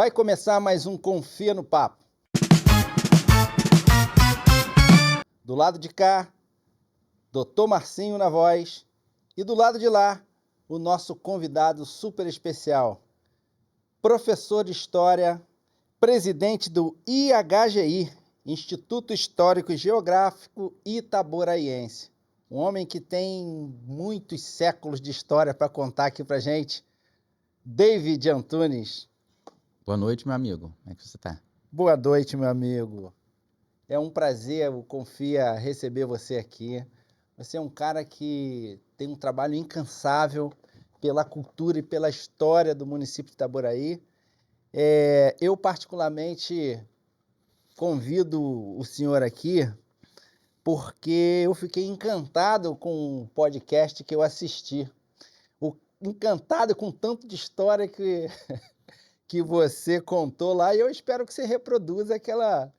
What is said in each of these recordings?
Vai começar mais um Confia no Papo. Do lado de cá, Dr. Marcinho na voz. E do lado de lá, o nosso convidado super especial, professor de História, presidente do IHGI, Instituto Histórico e Geográfico Itaboraiense. Um homem que tem muitos séculos de história para contar aqui para gente, David Antunes. Boa noite, meu amigo. Como é que você está? Boa noite, meu amigo. É um prazer, o Confia, receber você aqui. Você é um cara que tem um trabalho incansável pela cultura e pela história do município de Itaboraí. Eu, particularmente, convido o senhor aqui porque eu fiquei encantado com o podcast que eu assisti. Encantado com tanto de história que você contou lá, e eu espero que você reproduza aquela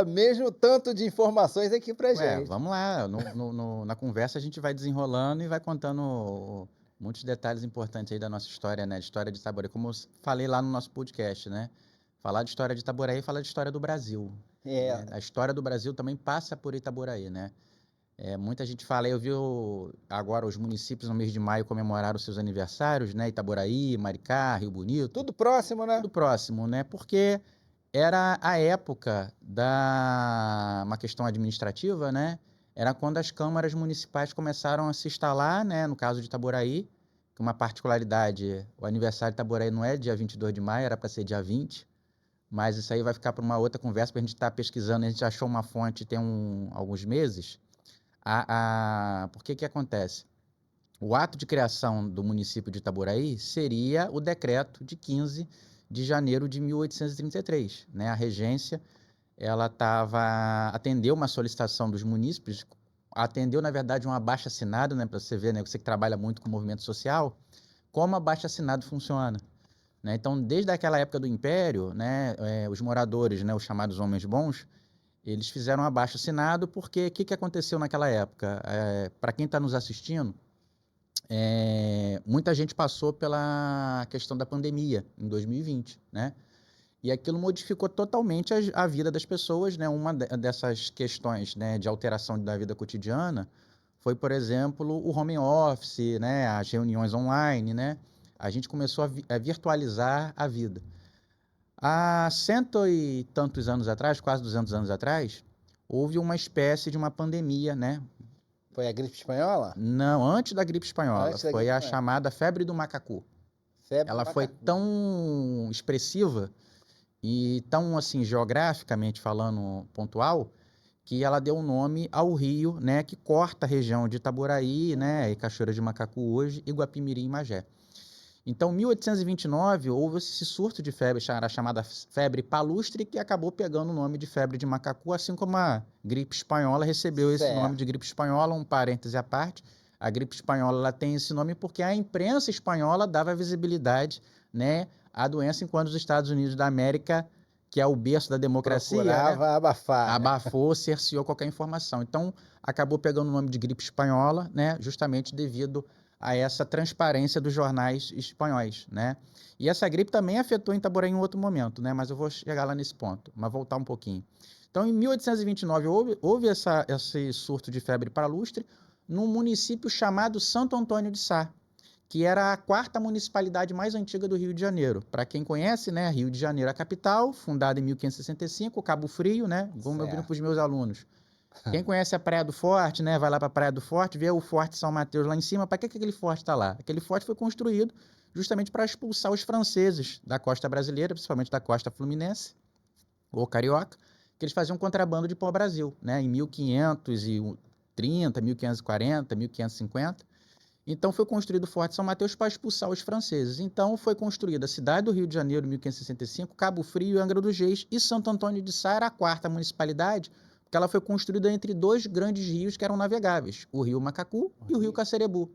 mesmo tanto de informações aqui pra gente. Vamos lá. Na conversa a gente vai desenrolando e vai contando muitos detalhes importantes aí da nossa história, né? De história de Itaboraí, como eu falei lá no nosso podcast, né? Falar de história de Itaboraí e falar de história do Brasil. Né? A história do Brasil também passa por Itaboraí, né? Muita gente fala, eu vi agora os municípios no mês de maio comemoraram os seus aniversários, né? Itaboraí, Maricá, Rio Bonito. Tudo próximo, né? Tudo próximo, né? Porque era a época uma questão administrativa, né? Era quando as câmaras municipais começaram a se instalar, né? No caso de Itaboraí, que uma particularidade, o aniversário de Itaboraí não é dia 22 de maio, era para ser dia 20, mas isso aí vai ficar para uma outra conversa, para a gente estar pesquisando. A gente achou uma fonte tem alguns meses. Por que acontece? O ato de criação do município de Itaboraí seria o decreto de 15 de janeiro de 1833, né? A regência, ela atendeu uma solicitação dos munícipes, atendeu, na verdade, um abaixo-assinado, né? Para você ver, né? Você que trabalha muito com movimento social, como abaixo-assinado funciona. Né? Então, desde aquela época do Império, né? Os moradores, né? Os chamados homens bons, eles fizeram um abaixo-assinado porque o que aconteceu naquela época? Para quem está nos assistindo, muita gente passou pela questão da pandemia em 2020, né? E aquilo modificou totalmente a vida das pessoas, né? Uma dessas questões, né, de alteração da vida cotidiana foi, por exemplo, o home office, né? As reuniões online, né? A gente começou a virtualizar a vida. Há 100 e tantos anos atrás, quase 200 anos atrás, houve uma espécie de uma pandemia, né? Foi a gripe espanhola? Não, antes da gripe espanhola. Foi a chamada febre do macacu. Ela foi tão expressiva e tão, assim, geograficamente falando, pontual, que ela deu um nome ao rio, né, que corta a região de Itaboraí, né, e Cachoeira de Macacu hoje, e Guapimirim e Magé. Então, em 1829, houve esse surto de febre, chamada febre palustre, que acabou pegando o nome de febre de macacu, assim como a gripe espanhola recebeu esse nome de gripe espanhola, um parêntese à parte. A gripe espanhola ela tem esse nome porque a imprensa espanhola dava visibilidade, né, à doença, enquanto os Estados Unidos da América, que é o berço da democracia, procurava abafar. Abafou, cerceou qualquer informação. Então, acabou pegando o nome de gripe espanhola, né, justamente devido a essa transparência dos jornais espanhóis, né? E essa gripe também afetou Itaboraí em outro momento, né? Mas eu vou chegar lá nesse ponto, mas voltar um pouquinho. Então, em 1829, houve esse surto de febre palustre num município chamado Santo Antônio de Sá, que era a quarta municipalidade mais antiga do Rio de Janeiro. Para quem conhece, né? Rio de Janeiro, a capital, fundada em 1565, Cabo Frio, né? Vamos ouvir para os meus alunos. Quem conhece a Praia do Forte, né, vai lá para a Praia do Forte, vê o Forte São Mateus lá em cima. Para que aquele forte está lá? Aquele forte foi construído justamente para expulsar os franceses da costa brasileira, principalmente da costa fluminense ou carioca, que eles faziam contrabando de pau-brasil, né, em 1530, 1540, 1550. Então foi construído o Forte São Mateus para expulsar os franceses. Então foi construída a cidade do Rio de Janeiro em 1565, Cabo Frio e Angra dos Reis, e Santo Antônio de Sá era a quarta municipalidade, porque ela foi construída entre dois grandes rios que eram navegáveis, o Rio Macacu e o Rio Cacerebu.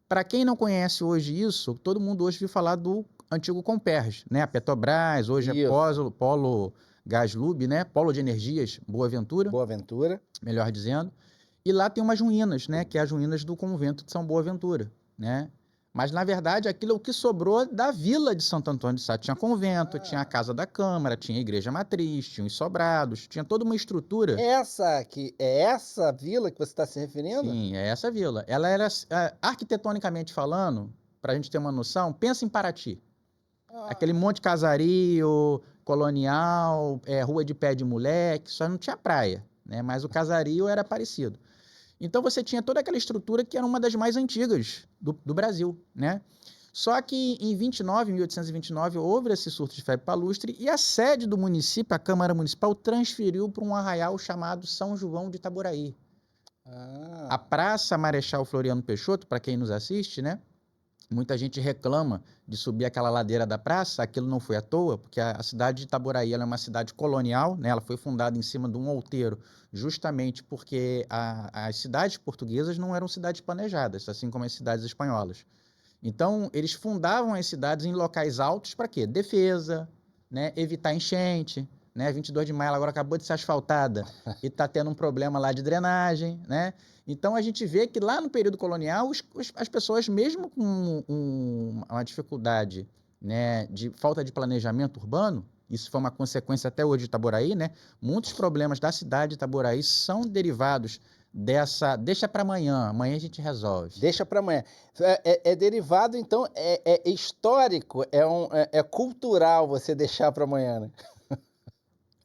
Para quem não conhece hoje isso, todo mundo hoje viu falar do antigo Comperj, né? A Petrobras, hoje é Polo Gás Lube, né? Polo de Energias, Boa Ventura, melhor dizendo. E lá tem umas ruínas, né? Que é as ruínas do convento de São Boaventura, né? Mas, na verdade, aquilo é o que sobrou da vila de Santo Antônio de Sá. Tinha convento, tinha a Casa da Câmara, tinha a Igreja Matriz, tinha os sobrados, tinha toda uma estrutura. É essa vila que você está se referindo? Sim, é essa vila. Ela era, arquitetonicamente falando, para a gente ter uma noção, pensa em Paraty. Aquele monte de casario, colonial, rua de pé de moleque, só não tinha praia, né? Mas o casario era parecido. Então você tinha toda aquela estrutura que era uma das mais antigas do Brasil, né? Só que em 1829, houve esse surto de febre palustre e a sede do município, a Câmara Municipal, transferiu para um arraial chamado São João de Itaboraí. A Praça Marechal Floriano Peixoto, para quem nos assiste, né? Muita gente reclama de subir aquela ladeira da praça, aquilo não foi à toa, porque a cidade de Itaboraí ela é uma cidade colonial, né? Ela foi fundada em cima de um outeiro, justamente porque as cidades portuguesas não eram cidades planejadas, assim como as cidades espanholas. Então, eles fundavam as cidades em locais altos para quê? Defesa, né? Evitar enchente, né? 22 de maio ela agora acabou de ser asfaltada e está tendo um problema lá de drenagem, né? Então, a gente vê que lá no período colonial, as pessoas, mesmo com uma dificuldade, né, de falta de planejamento urbano, isso foi uma consequência até hoje de Itaboraí, né? Muitos problemas da cidade de Itaboraí são derivados dessa... Deixa para amanhã, amanhã a gente resolve. Deixa para amanhã. É derivado, então, é histórico, é cultural você deixar para amanhã, né?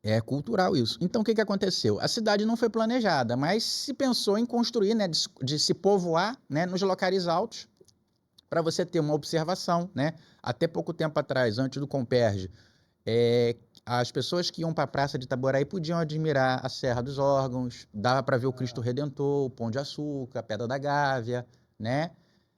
É cultural isso. Então, o que aconteceu? A cidade não foi planejada, mas se pensou em construir, né, de se povoar, né, nos locais altos, para você ter uma observação, né? Até pouco tempo atrás, antes do Comperge, as pessoas que iam para a Praça de Itaboraí podiam admirar a Serra dos Órgãos, dava para ver o Cristo Redentor, o Pão de Açúcar, a Pedra da Gávea, né?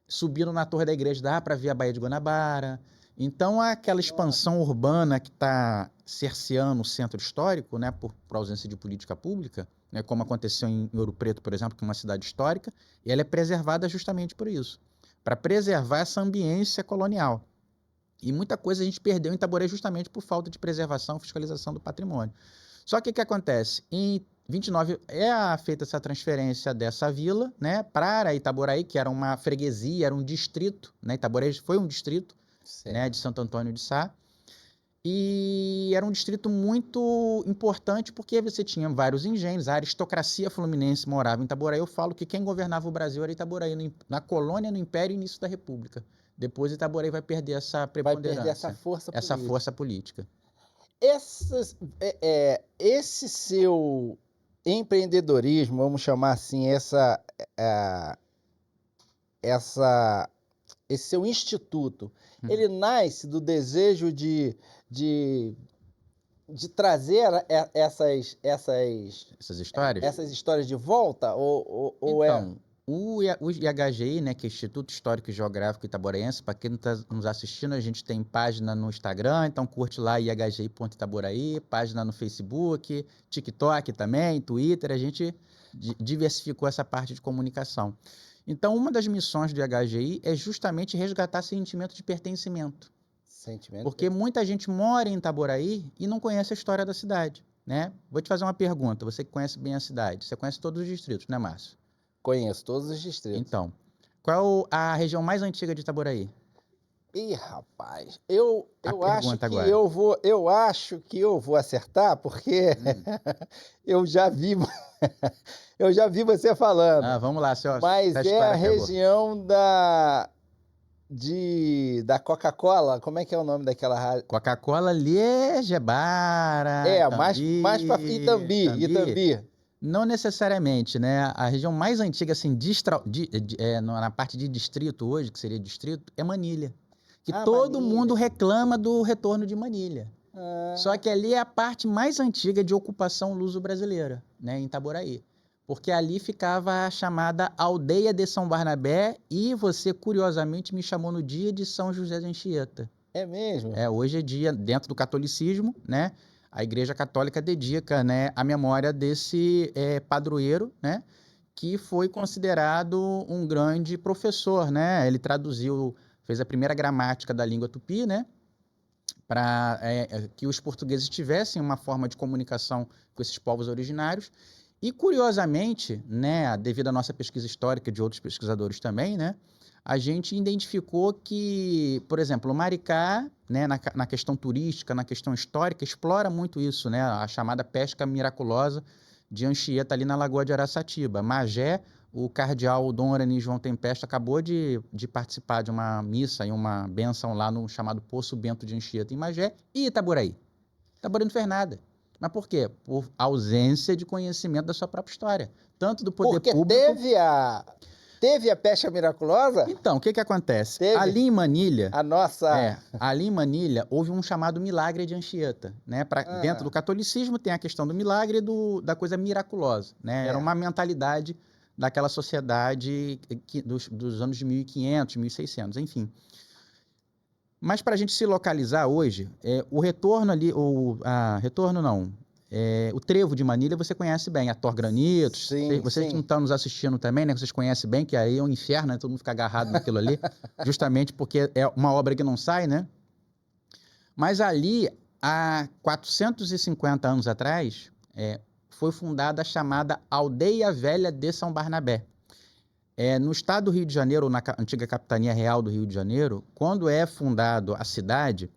Subindo na Torre da Igreja, dava para ver a Baía de Guanabara. Então, aquela expansão urbana que está cerceando o centro histórico, né, por ausência de política pública, né, como aconteceu em Ouro Preto, por exemplo, que é uma cidade histórica, e ela é preservada justamente por isso, para preservar essa ambiência colonial. E muita coisa a gente perdeu em Itaboraí justamente por falta de preservação e fiscalização do patrimônio. Só que o que acontece? Em 29 feita essa transferência dessa vila, né, para Itaboraí, que era uma freguesia, era um distrito, né? Itaboraí foi um distrito, né, de Santo Antônio de Sá. E era um distrito muito importante porque você tinha vários engenhos, a aristocracia fluminense morava em Itaboraí. Eu falo que quem governava o Brasil era Itaboraí, na colônia, no Império e início da República. Depois Itaboraí vai perder essa preponderância, vai perder essa força política. Esse seu empreendedorismo, vamos chamar assim, esse seu instituto, ele nasce do desejo de trazer essas histórias de volta? Então, o IHGI, né, que é Instituto Histórico e Geográfico Itaboraense, para quem não está nos assistindo, a gente tem página no Instagram, então curte lá IHGI.Itaboraí, página no Facebook, TikTok também, Twitter, a gente diversificou essa parte de comunicação. Então, uma das missões do IHGI é justamente resgatar sentimento de pertencimento. Porque muita gente mora em Itaboraí e não conhece a história da cidade, né? Vou te fazer uma pergunta, você que conhece bem a cidade, você conhece todos os distritos, né, Márcio? Conheço todos os distritos. Então, qual a região mais antiga de Itaboraí? Ih, rapaz, eu acho que eu vou acertar, porque eu já vi você falando. Vamos lá, senhor. Mas é a região da Coca-Cola. Como é que é o nome daquela rádio? Coca-Cola Liejebara. Mais para Itambi. Não necessariamente, né? A região mais antiga, assim, na parte de distrito hoje, que seria distrito, é Manilha. Que todo mundo reclama do retorno de Manilha. Só que ali é a parte mais antiga de ocupação luso-brasileira, né? Em Itaboraí. Porque ali ficava a chamada Aldeia de São Barnabé e você, curiosamente, me chamou no dia de São José de Anchieta. É mesmo? Hoje é dia, dentro do catolicismo, né? A Igreja Católica dedica, né, a memória desse padroeiro, né, que foi considerado um grande professor, né? Ele fez a primeira gramática da língua tupi, né, para que os portugueses tivessem uma forma de comunicação com esses povos originários. E, curiosamente, né, devido à nossa pesquisa histórica e de outros pesquisadores também, né, a gente identificou que, por exemplo, o Maricá, né, na questão turística, na questão histórica, explora muito isso, né, a chamada pesca miraculosa de Anchieta ali na Lagoa de Araçatiba. Magé, o cardeal Dom Orani João Tempesta acabou de participar de uma missa e uma bênção lá no chamado Poço Bento de Anchieta em Magé e Itaboraí. Itaboraí não fez nada. Mas por quê? Por ausência de conhecimento da sua própria história. Tanto do poder Porque público... teve a pesca miraculosa? Então, o que acontece? Teve. Ali em Manilha... A nossa... ali em Manilha houve um chamado milagre de Anchieta, né? Dentro do catolicismo tem a questão do milagre e da coisa miraculosa, né? Era uma mentalidade daquela sociedade dos anos de 1500, 1600, enfim. Mas para a gente se localizar hoje, o retorno ali, o trevo de Manilha você conhece bem, a Torgranitos. Sim, vocês que não estão nos assistindo também, né? Vocês conhecem bem, que aí é um inferno, né? Todo mundo fica agarrado naquilo ali, justamente porque é uma obra que não sai, né? Mas ali, há 450 anos atrás, foi fundada a chamada Aldeia Velha de São Barnabé. No estado do Rio de Janeiro, ou na antiga Capitania Real do Rio de Janeiro, quando é fundado a cidade,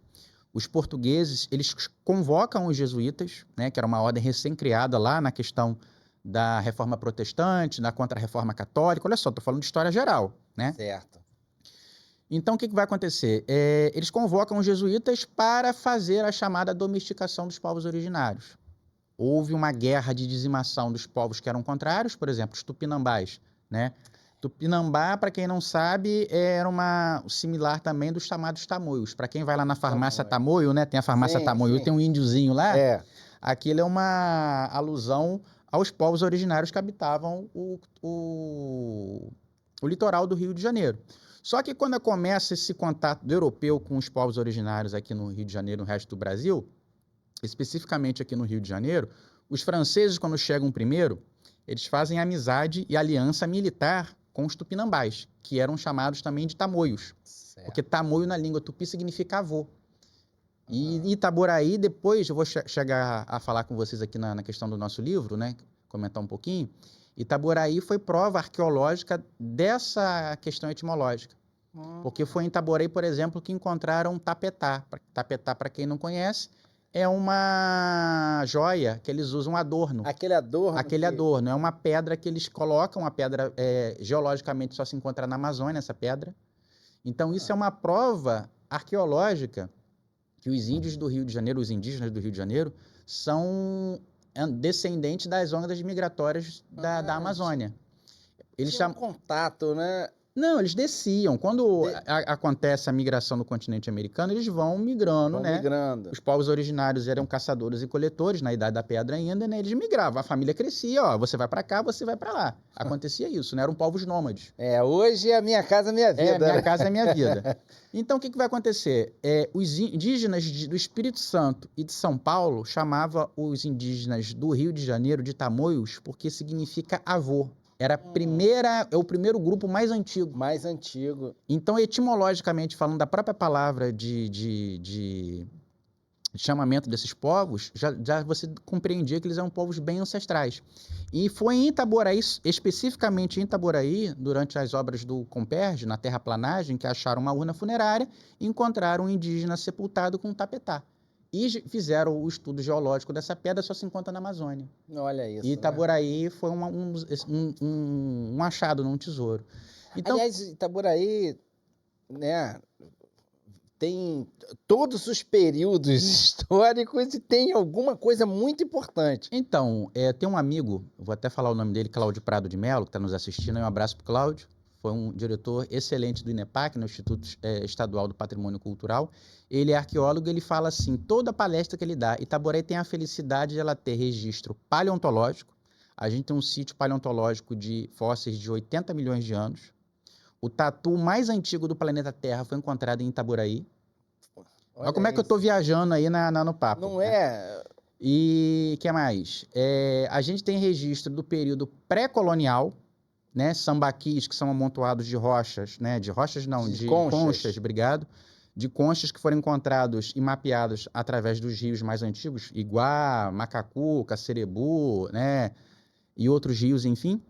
os portugueses eles convocam os jesuítas, né, que era uma ordem recém-criada lá na questão da Reforma Protestante, da Contra-Reforma Católica. Olha só, estou falando de história geral, né? Certo. Então, o que vai acontecer? Eles convocam os jesuítas para fazer a chamada domesticação dos povos originários. Houve uma guerra de dizimação dos povos que eram contrários, por exemplo, os tupinambás, né? Tupinambá, para quem não sabe, era similar também dos chamados tamoios. Para quem vai lá na farmácia Tamoio, né? Tem a farmácia Tamoio, tem um índiozinho lá. Aquilo é uma alusão aos povos originários que habitavam o litoral do Rio de Janeiro. Só que quando começa esse contato do europeu com os povos originários aqui no Rio de Janeiro, no resto do Brasil, especificamente aqui no Rio de Janeiro, os franceses, quando chegam primeiro, eles fazem amizade e aliança militar com os tupinambás, que eram chamados também de tamoios. Certo. Porque tamoio na língua tupi significa avô. E Itaboraí, depois eu vou chegar a falar com vocês aqui na questão do nosso livro, né? Comentar um pouquinho. Itaboraí foi prova arqueológica dessa questão etimológica. Porque foi em Itaboraí, por exemplo, que encontraram tapetá. Tapetá, para quem não conhece, é uma joia que eles usam, adorno. Aquele adorno? Aquele adorno. É uma pedra que eles colocam, uma pedra geologicamente só se encontra na Amazônia, essa pedra. Então, isso é uma prova arqueológica que os índios do Rio de Janeiro, os indígenas do Rio de Janeiro, são descendentes das ondas migratórias da Amazônia. Eles tinham contato, né? Não, eles desciam. Quando acontece a migração no continente americano, eles vão migrando, né? Migrando. Os povos originários eram caçadores e coletores, na Idade da Pedra ainda, né? Eles migravam. A família crescia, ó. Você vai para cá, você vai para lá. Acontecia isso, né? Eram povos nômades. Hoje é a minha casa, minha vida. Minha casa é minha vida. Então, o que vai acontecer? Os indígenas do Espírito Santo e de São Paulo chamavam os indígenas do Rio de Janeiro de tamoios, porque significa avô. Era o primeiro grupo mais antigo. Mais antigo. Então, etimologicamente falando, da própria palavra de chamamento desses povos, já você compreendia que eles eram povos bem ancestrais. E foi em Itaboraí, especificamente em Itaboraí, durante as obras do Comperj, na terraplanagem, que acharam uma urna funerária e encontraram um indígena sepultado com um tapetá. E fizeram o estudo geológico dessa pedra, só se encontra na Amazônia. Olha isso. E Itaboraí foi um achado num tesouro. Então, aliás, Itaboraí, né, tem todos os períodos históricos e tem alguma coisa muito importante. Então, tem um amigo, vou até falar o nome dele, Cláudio Prado de Mello, que está nos assistindo. Um abraço para o Cláudio. Foi um diretor excelente do INEPAC, no Instituto Estadual do Patrimônio Cultural. Ele é arqueólogo e ele fala assim, toda palestra que ele dá, Itaboraí tem a felicidade de ela ter registro paleontológico. A gente tem um sítio paleontológico de fósseis de 80 milhões de anos. O tatu mais antigo do planeta Terra foi encontrado em Itaboraí. Olha como é que eu estou viajando aí no papo. Não é... E o que mais? A gente tem registro do período pré-colonial, né, sambaquis, que são amontoados de rochas, né, de conchas, obrigado, de conchas que foram encontrados e mapeados através dos rios mais antigos, Iguá, Macacu, Cacerebu, né, e outros rios, enfim.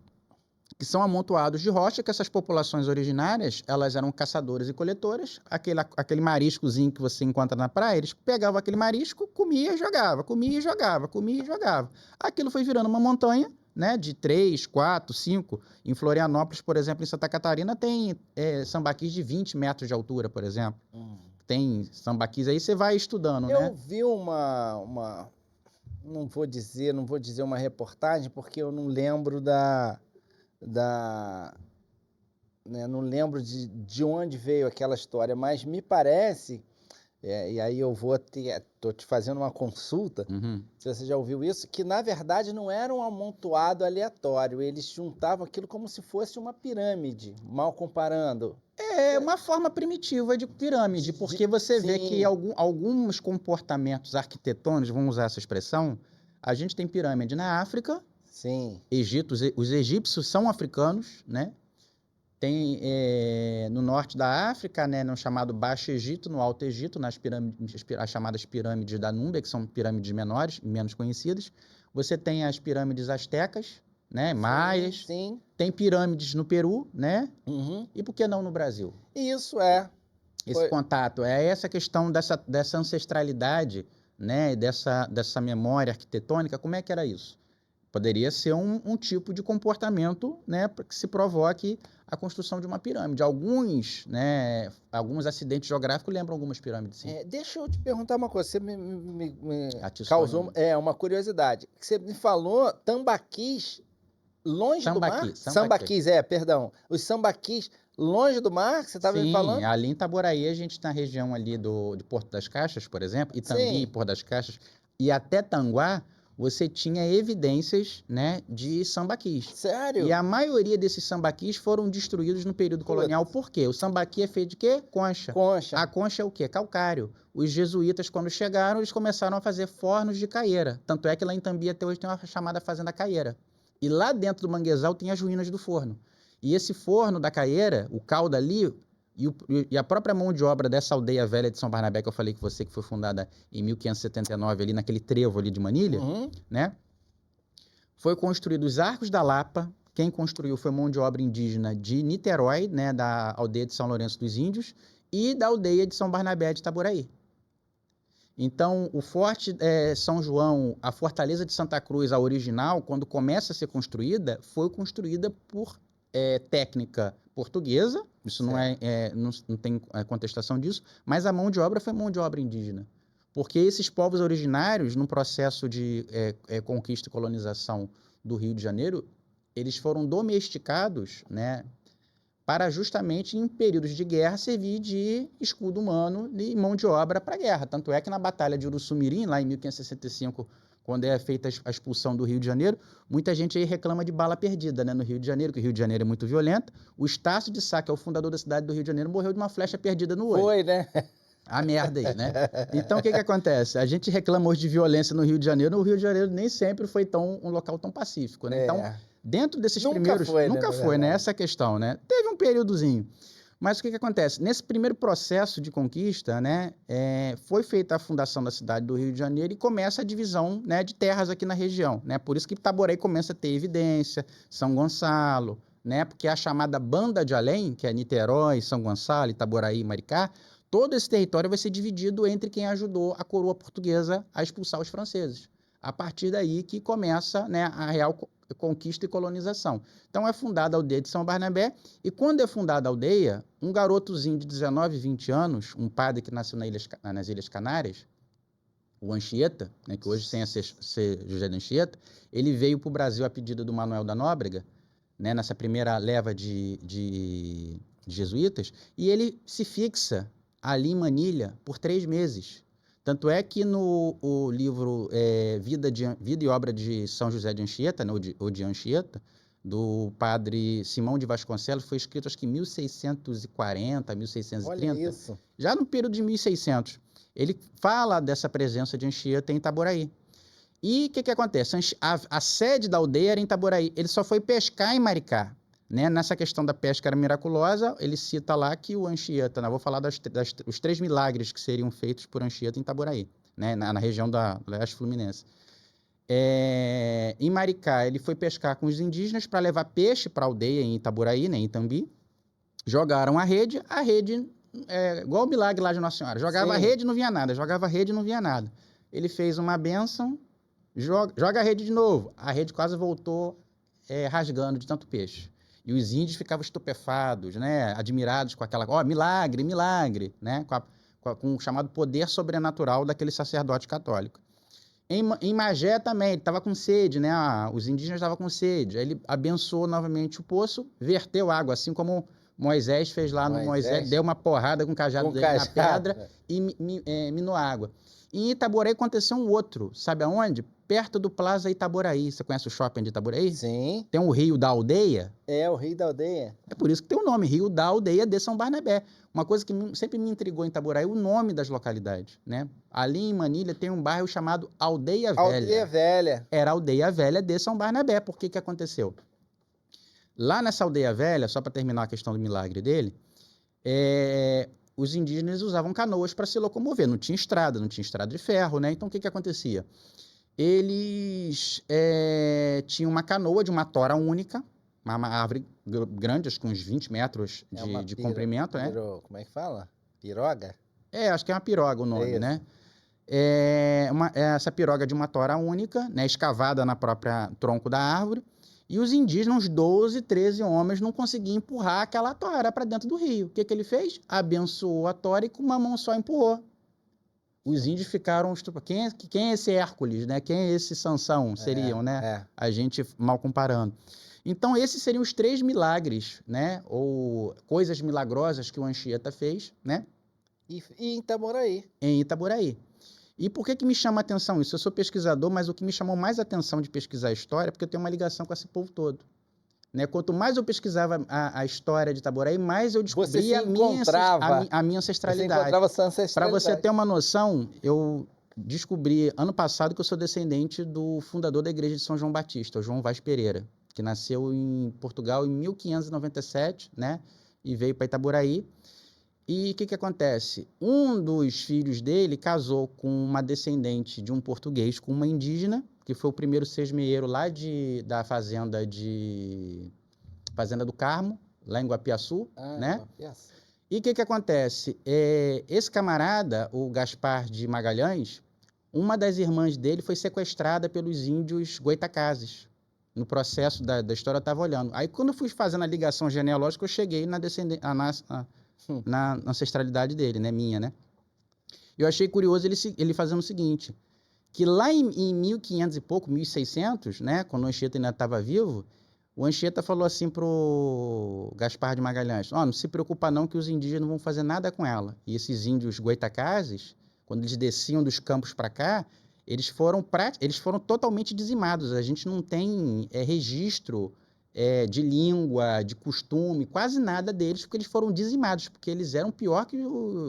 que são amontoados de rocha, que essas populações originárias, elas eram caçadoras e coletoras, aquele mariscozinho que você encontra na praia, eles pegavam aquele marisco, comia e jogava, comia e jogava, comia e jogava. Aquilo foi virando uma montanha, né, de 3, 4, 5. Em Florianópolis, por exemplo, em Santa Catarina, tem sambaquis de 20 metros de altura, por exemplo. Tem sambaquis aí, você vai estudando, né? Eu vi não vou dizer uma reportagem, porque eu não lembro né, não lembro de onde veio aquela história, mas me parece, e aí eu tô te fazendo uma consulta, se você já ouviu isso, que na verdade não era um amontoado aleatório, eles juntavam aquilo como se fosse uma pirâmide, mal comparando. É uma forma primitiva de pirâmide, porque você vê que alguns comportamentos arquitetônicos, vamos usar essa expressão, a gente tem pirâmide na África, Sim. os egípcios são africanos, né? Tem no norte da África, né, no chamado Baixo Egito, no Alto Egito, nas pirâmides, as chamadas pirâmides da Núbia, que são pirâmides menores, menos conhecidas. Você tem as pirâmides astecas, né, maias. Sim. Tem pirâmides no Peru, né? Uhum. E por que não no Brasil? Isso Esse contato, essa questão dessa ancestralidade, né, dessa memória arquitetônica, como é que era isso? Poderia ser um tipo de comportamento, né, para que se provoque a construção de uma pirâmide. Alguns acidentes geográficos lembram algumas pirâmides, sim. Deixa eu te perguntar uma coisa, você me causou uma curiosidade. Você me falou tambaquis longe do mar? Sambaquis, perdão. Os sambaquis longe do mar, que você estava me falando? Sim, ali em Itaboraí, a gente na região ali de Porto das Caixas, por exemplo, Itambi, Porto das Caixas, e até Tanguá, você tinha evidências, né, de sambaquis. Sério? E a maioria desses sambaquis foram destruídos no período colonial. Por quê? O sambaqui é feito de quê? Concha. A concha é o quê? Calcário. Os jesuítas, quando chegaram, eles começaram a fazer fornos de caeira. Tanto é que lá em Tambi até hoje tem uma chamada Fazenda Caeira. E lá dentro do manguezal tem as ruínas do forno. E esse forno da caeira, o caldo ali, e a própria mão de obra dessa aldeia velha de São Barnabé, que eu falei com você, que foi fundada em 1579, ali naquele trevo ali de Manilha, né? Foi construído os Arcos da Lapa. Quem construiu foi mão de obra indígena de Niterói, né, da aldeia de São Lourenço dos Índios, e da aldeia de São Barnabé de Itaboraí. Então, o Forte São João, a Fortaleza de Santa Cruz, a original, quando começa a ser construída, foi construída por técnica portuguesa, isso não tem contestação disso, mas a mão de obra foi mão de obra indígena. Porque esses povos originários, no processo de conquista e colonização do Rio de Janeiro, eles foram domesticados, né, para justamente, em períodos de guerra, servir de escudo humano e mão de obra para a guerra. Tanto é que na Batalha de Uruçumirim, lá em 1565, quando é feita a expulsão do Rio de Janeiro, muita gente aí reclama de bala perdida, né, no Rio de Janeiro, que o Rio de Janeiro é muito violento. O Estácio de Sá, que é o fundador da cidade do Rio de Janeiro, morreu de uma flecha perdida no olho. Foi, né? A merda aí, né? Então, o que acontece? A gente reclama hoje de violência no Rio de Janeiro, o Rio de Janeiro nem sempre foi um local tão pacífico, né? Então, dentro desses primeiros... Nunca foi, né? Essa é a questão, né? Teve um períodozinho. Mas o que acontece? Nesse primeiro processo de conquista, né, foi feita a fundação da cidade do Rio de Janeiro e começa a divisão, né, de terras aqui na região, né? Por isso que Itaboraí começa a ter evidência, São Gonçalo, né? Porque a chamada Banda de Além, que é Niterói, São Gonçalo, Itaboraí e Maricá, todo esse território vai ser dividido entre quem ajudou a coroa portuguesa a expulsar os franceses. A partir daí que começa, né, a real conquista e colonização. Então é fundada a aldeia de São Barnabé, e quando é fundada a aldeia, um garotozinho de 19, 20 anos, um padre que nasceu nas Ilhas Canárias, o Anchieta, né, que hoje tem a ser José de Anchieta, ele veio para o Brasil a pedido do Manuel da Nóbrega, né, nessa primeira leva de jesuítas, e ele se fixa ali em Manilha por 3 meses. Tanto é que no livro Vida e Obra de São José de Anchieta, né, ou de Anchieta, do padre Simão de Vasconcelos, foi escrito acho que em 1640, 1630. Olha isso. Já no período de 1600. Ele fala dessa presença de Anchieta em Itaboraí. E o que acontece? A sede da aldeia era em Itaboraí. Ele só foi pescar em Maricá. Né? Nessa questão da pesca era miraculosa, ele cita lá que o Anchieta, né? Vou falar os 3 milagres que seriam feitos por Anchieta em Itaboraí, né? Na região da Leste Fluminense. Em Maricá, ele foi pescar com os indígenas para levar peixe para a aldeia em Itaboraí, né, em Itambi. Jogaram a rede, igual o milagre lá de Nossa Senhora. Jogava a Sim. rede, não vinha nada. Jogava a rede, não vinha nada. Ele fez uma bênção, joga a rede de novo. A rede quase voltou rasgando de tanto peixe. E os índios ficavam estupefados, né, admirados com aquela... milagre, milagre, né, com o chamado poder sobrenatural daquele sacerdote católico. Em Magé também, ele estava com sede, né? Os indígenas estavam com sede. Aí ele abençoou novamente o poço, verteu água, assim como Moisés fez lá no Moisés, deu uma porrada com o cajado dele na pedra e minou água. Em Itaboraí aconteceu um outro, sabe aonde? Perto do Plaza Itaboraí. Você conhece o shopping de Itaboraí? Sim. Tem o Rio da Aldeia. É, o Rio da Aldeia. É por isso que tem o nome, Rio da Aldeia de São Barnabé. Uma coisa que sempre me intrigou em Itaboraí, o nome das localidades, né? Ali em Manilha tem um bairro chamado Aldeia Velha. Aldeia Velha. Era a Aldeia Velha de São Barnabé. Por que que aconteceu? Lá nessa Aldeia Velha, só para terminar a questão do milagre dele, os indígenas usavam canoas para se locomover. Não tinha estrada de ferro, né? Então o que que acontecia? Eles tinham uma canoa de uma tora única, uma árvore grande, acho que uns 20 metros de comprimento, né? Como é que fala? Piroga? Acho que é uma piroga o nome, né? Essa piroga de uma tora única, né? Escavada na própria tronco da árvore. E os indígenas, uns 12, 13 homens, não conseguiam empurrar aquela tora para dentro do rio. O que que ele fez? Abençoou a tora e com uma mão só empurrou. Os índios ficaram... Quem é esse Hércules, né? Quem é esse Sansão? Seriam, né? A gente mal comparando. Então, esses seriam os 3 milagres, né? Ou coisas milagrosas que o Anchieta fez, né? E em Itaboraí. Em Itaboraí. E por que que me chama a atenção isso? Eu sou pesquisador, mas o que me chamou mais a atenção de pesquisar a história é porque eu tenho uma ligação com esse povo todo. Né? Quanto mais eu pesquisava a história de Itaboraí, mais eu descobria a minha ancestralidade. Você encontrava sua ancestralidade. Para você ter uma noção, eu descobri ano passado que eu sou descendente do fundador da igreja de São João Batista, o João Vaz Pereira, que nasceu em Portugal em 1597, né? E veio para Itaboraí. E o que que acontece? Um dos filhos dele casou com uma descendente de um português, com uma indígena, que foi o primeiro sesmeeiro lá da fazenda do Carmo, lá em Guapiaçu, né? Guapiaçu. E o que que acontece? Esse camarada, o Gaspar de Magalhães, uma das irmãs dele foi sequestrada pelos índios Goitacazes. No processo da história eu estava olhando. Aí quando eu fui fazendo a ligação genealógica, eu cheguei na ancestralidade dele, né? Minha, né? Eu achei curioso ele fazendo o seguinte, que lá em 1500 e pouco, 1600, né? Quando o Anchieta ainda estava vivo, o Anchieta falou assim pro Gaspar de Magalhães, não se preocupa não que os indígenas não vão fazer nada com ela. E esses índios Goitacazes, quando eles desciam dos campos para cá, eles foram totalmente dizimados. A gente não tem registro de língua, de costume, quase nada deles, porque eles foram dizimados, porque eles eram pior que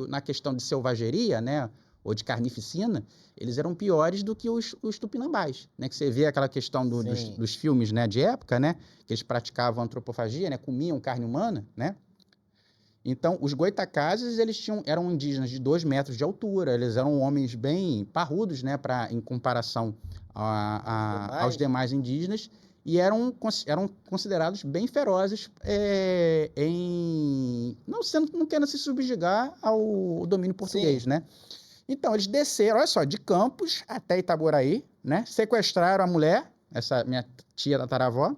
na questão de selvageria, né, ou de carnificina, eles eram piores do que os tupinambás, né, que você vê aquela questão dos filmes, né, de época, né, que eles praticavam antropofagia, né, comiam carne humana, né. Então, os Goitacazes, eram indígenas de 2 metros de altura, eles eram homens bem parrudos, né, em comparação aos demais indígenas, e eram considerados bem ferozes, não querendo se subjugar ao domínio português, né? Então, eles desceram, olha só, de Campos até Itaboraí, né? Sequestraram a mulher, essa minha tia tataravó,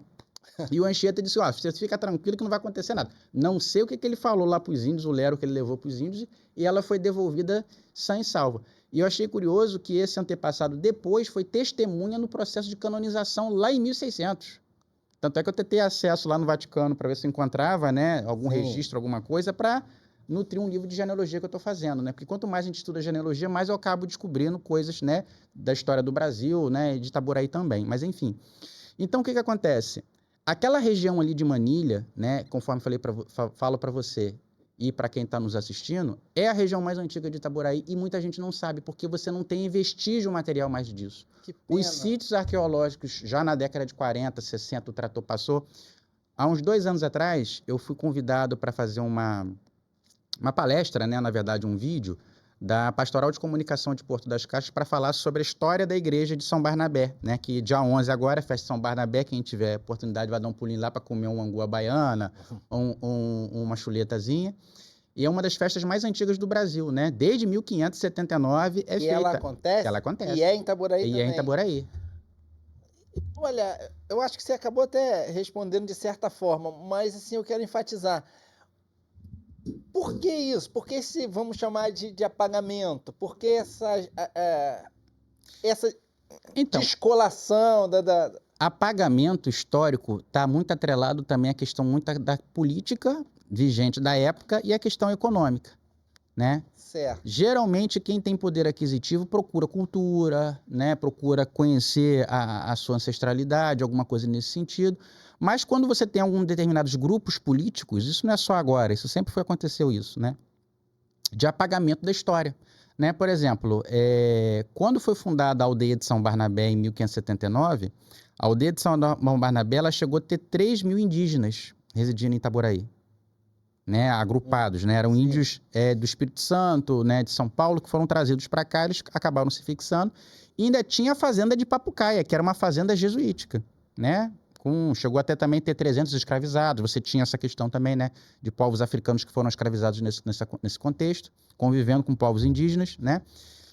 e o Anchieta disse, você fica tranquilo que não vai acontecer nada. Não sei o que ele falou lá para os índios, o lero que ele levou para os índios, e ela foi devolvida sã e salva. E eu achei curioso que esse antepassado depois foi testemunha no processo de canonização lá em 1600. Tanto é que eu tentei acesso lá no Vaticano para ver se eu encontrava, né, algum registro, alguma coisa, para nutrir um livro de genealogia que eu estou fazendo, né? Porque quanto mais a gente estuda genealogia, mais eu acabo descobrindo coisas, né, da história do Brasil, né, e de Itaboraí também. Mas, enfim. Então, o que acontece? Aquela região ali de Manilha, né, conforme falo para você, e para quem está nos assistindo, é a região mais antiga de Itaboraí e muita gente não sabe, porque você não tem vestígio material mais disso. Os sítios arqueológicos, já na década de 40, 60, o trator passou. Há uns 2 anos atrás, eu fui convidado para fazer uma palestra, né, na verdade um vídeo, da Pastoral de Comunicação de Porto das Caixas para falar sobre a história da igreja de São Barnabé, né? Que dia 11 agora é festa de São Barnabé, quem tiver oportunidade vai dar um pulinho lá para comer uma angu à baiana, uma chuletazinha. E é uma das festas mais antigas do Brasil, né? Desde 1579 é feita. Ela acontece? E é em Itaboraí também? E é em Itaboraí. Olha, eu acho que você acabou até respondendo de certa forma, mas assim, eu quero enfatizar. Por que isso? Por que esse, vamos chamar de apagamento? Por que essa descolação da... Apagamento histórico está muito atrelado também à questão muito da política vigente da época e a questão econômica, né? Certo. Geralmente, quem tem poder aquisitivo procura cultura, né? Procura conhecer a sua ancestralidade, alguma coisa nesse sentido. Mas quando você tem alguns determinados grupos políticos, isso não é só agora, isso sempre aconteceu isso, né? De apagamento da história. Né? Por exemplo, quando foi fundada a aldeia de São Barnabé em 1579, a aldeia de São Barnabé ela chegou a ter 3 mil indígenas residindo em Itaboraí. Né, agrupados, né? Eram índios do Espírito Santo, né, de São Paulo, que foram trazidos para cá, eles acabaram se fixando. E ainda tinha a fazenda de Papucaia, que era uma fazenda jesuítica, né? Chegou até também a ter 300 escravizados. Você tinha essa questão também, né, de povos africanos que foram escravizados nesse contexto, convivendo com povos indígenas, né?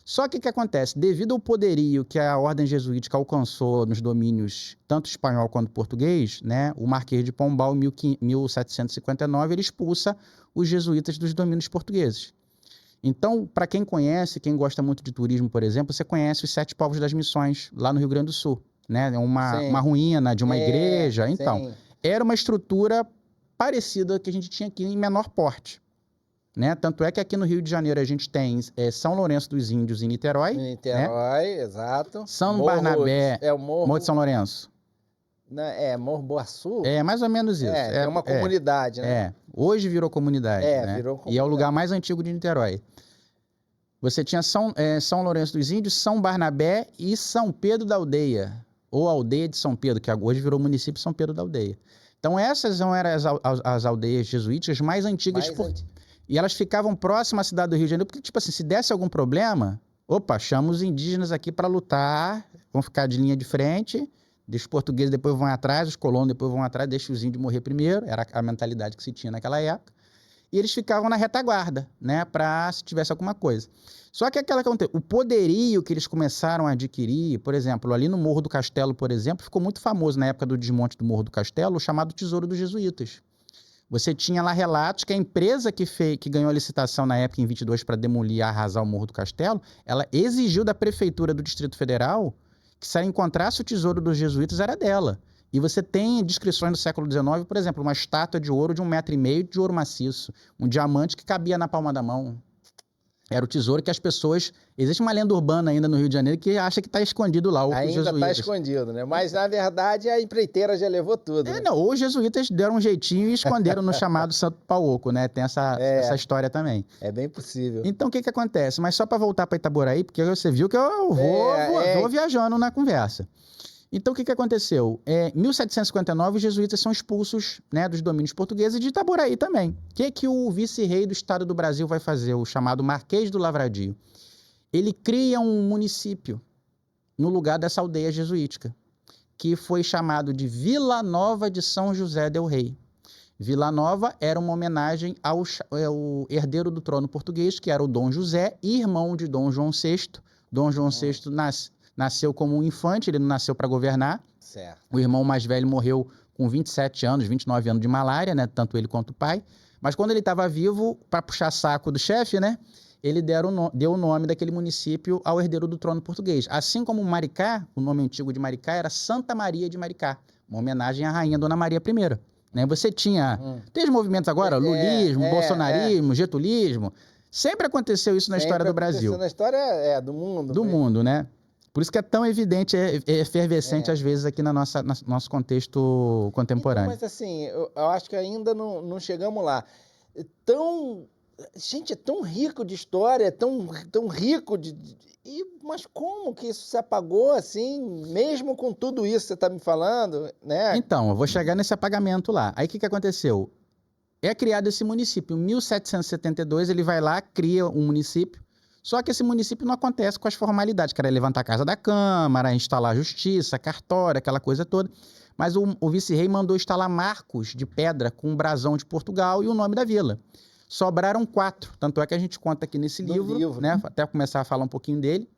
Só que o que acontece? Devido ao poderio que a ordem jesuítica alcançou nos domínios tanto espanhol quanto português, né, o Marquês de Pombal, em 1759, ele expulsa os jesuítas dos domínios portugueses. Então, para quem conhece, quem gosta muito de turismo, por exemplo, você conhece os 7 povos das missões, lá no Rio Grande do Sul. Né? Uma ruína de uma igreja. Então, era uma estrutura parecida que a gente tinha aqui em menor porte. Né? Tanto é que aqui no Rio de Janeiro a gente tem São Lourenço dos Índios em Niterói. Niterói, né? Exato. São Barnabé, o Morro de São Lourenço. Morro Boaçu? É mais ou menos isso. É uma comunidade, né? Hoje virou comunidade. Né? Virou comunidade. E é o lugar mais antigo de Niterói. Você tinha São Lourenço dos Índios, São Barnabé e São Pedro da Aldeia. Ou Aldeia de São Pedro, que hoje virou município São Pedro da Aldeia. Então essas eram as aldeias jesuíticas mais antigas. E elas ficavam próximas à cidade do Rio de Janeiro, porque, tipo assim, se desse algum problema, chama os indígenas aqui para lutar, vão ficar de linha de frente, deixa os portugueses depois vão atrás, os colonos depois vão atrás, deixa os índios morrer primeiro, era a mentalidade que se tinha naquela época. E eles ficavam na retaguarda, né, para se tivesse alguma coisa. Só que o poderio que eles começaram a adquirir, por exemplo, ali no Morro do Castelo, por exemplo, ficou muito famoso na época do desmonte do Morro do Castelo, o chamado Tesouro dos Jesuítas. Você tinha lá relatos que a empresa que ganhou a licitação na época, em 22, para demolir e arrasar o Morro do Castelo, ela exigiu da Prefeitura do Distrito Federal que, se ela encontrasse o Tesouro dos Jesuítas, era dela. E você tem descrições do século XIX, por exemplo, uma estátua de ouro de 1,5 metro de ouro maciço, um diamante que cabia na palma da mão. Era o tesouro que as pessoas... Existe uma lenda urbana ainda no Rio de Janeiro que acha que está escondido lá. Ainda está escondido, né? Mas, na verdade, a empreiteira já levou tudo. Né? Não, os jesuítas deram um jeitinho e esconderam no chamado Santo Pauoco, né? Tem essa história também. É bem possível. Então, o que acontece? Mas só para voltar para Itaboraí, porque você viu que eu vou viajando na conversa. Então, o que aconteceu? Em 1759, os jesuítas são expulsos, né, dos domínios portugueses e de Itaboraí também. O que o vice-rei do Estado do Brasil vai fazer? O chamado Marquês do Lavradio. Ele cria um município no lugar dessa aldeia jesuítica, que foi chamado de Vila Nova de São José del Rei. Vila Nova era uma homenagem ao herdeiro do trono português, que era o Dom José, irmão de Dom João VI. Dom João VI nasceu como um infante, ele não nasceu para governar. Certo. O irmão mais velho morreu com 27 anos, 29 anos de malária, né? Tanto ele quanto o pai. Mas quando ele estava vivo, para puxar saco do chefe, né? Ele deu o nome daquele município ao herdeiro do trono português. Assim como Maricá, o nome antigo de Maricá era Santa Maria de Maricá, uma homenagem à rainha Dona Maria I. Né? Você tinha... Tem os movimentos agora, lulismo, bolsonarismo, getulismo. Sempre aconteceu isso na história do Brasil. Na história do mundo. Do mundo, né? Por isso que é tão evidente, efervescente às vezes aqui no nosso contexto contemporâneo. Então, mas assim, eu acho que ainda não chegamos lá. Gente, é tão rico de história, tão rico mas como que isso se apagou assim, mesmo com tudo isso que você está me falando, né? Então, eu vou chegar nesse apagamento lá. Aí o que aconteceu? É criado esse município. Em 1772, ele vai lá, cria um município, Só que esse município não acontece com as formalidades, que era levantar a casa da Câmara, instalar a justiça, cartório, aquela coisa toda. Mas o vice-rei mandou instalar marcos de pedra com o brasão de Portugal e o nome da vila. Sobraram 4, tanto é que a gente conta aqui nesse livro, né? Até começar a falar um pouquinho dele.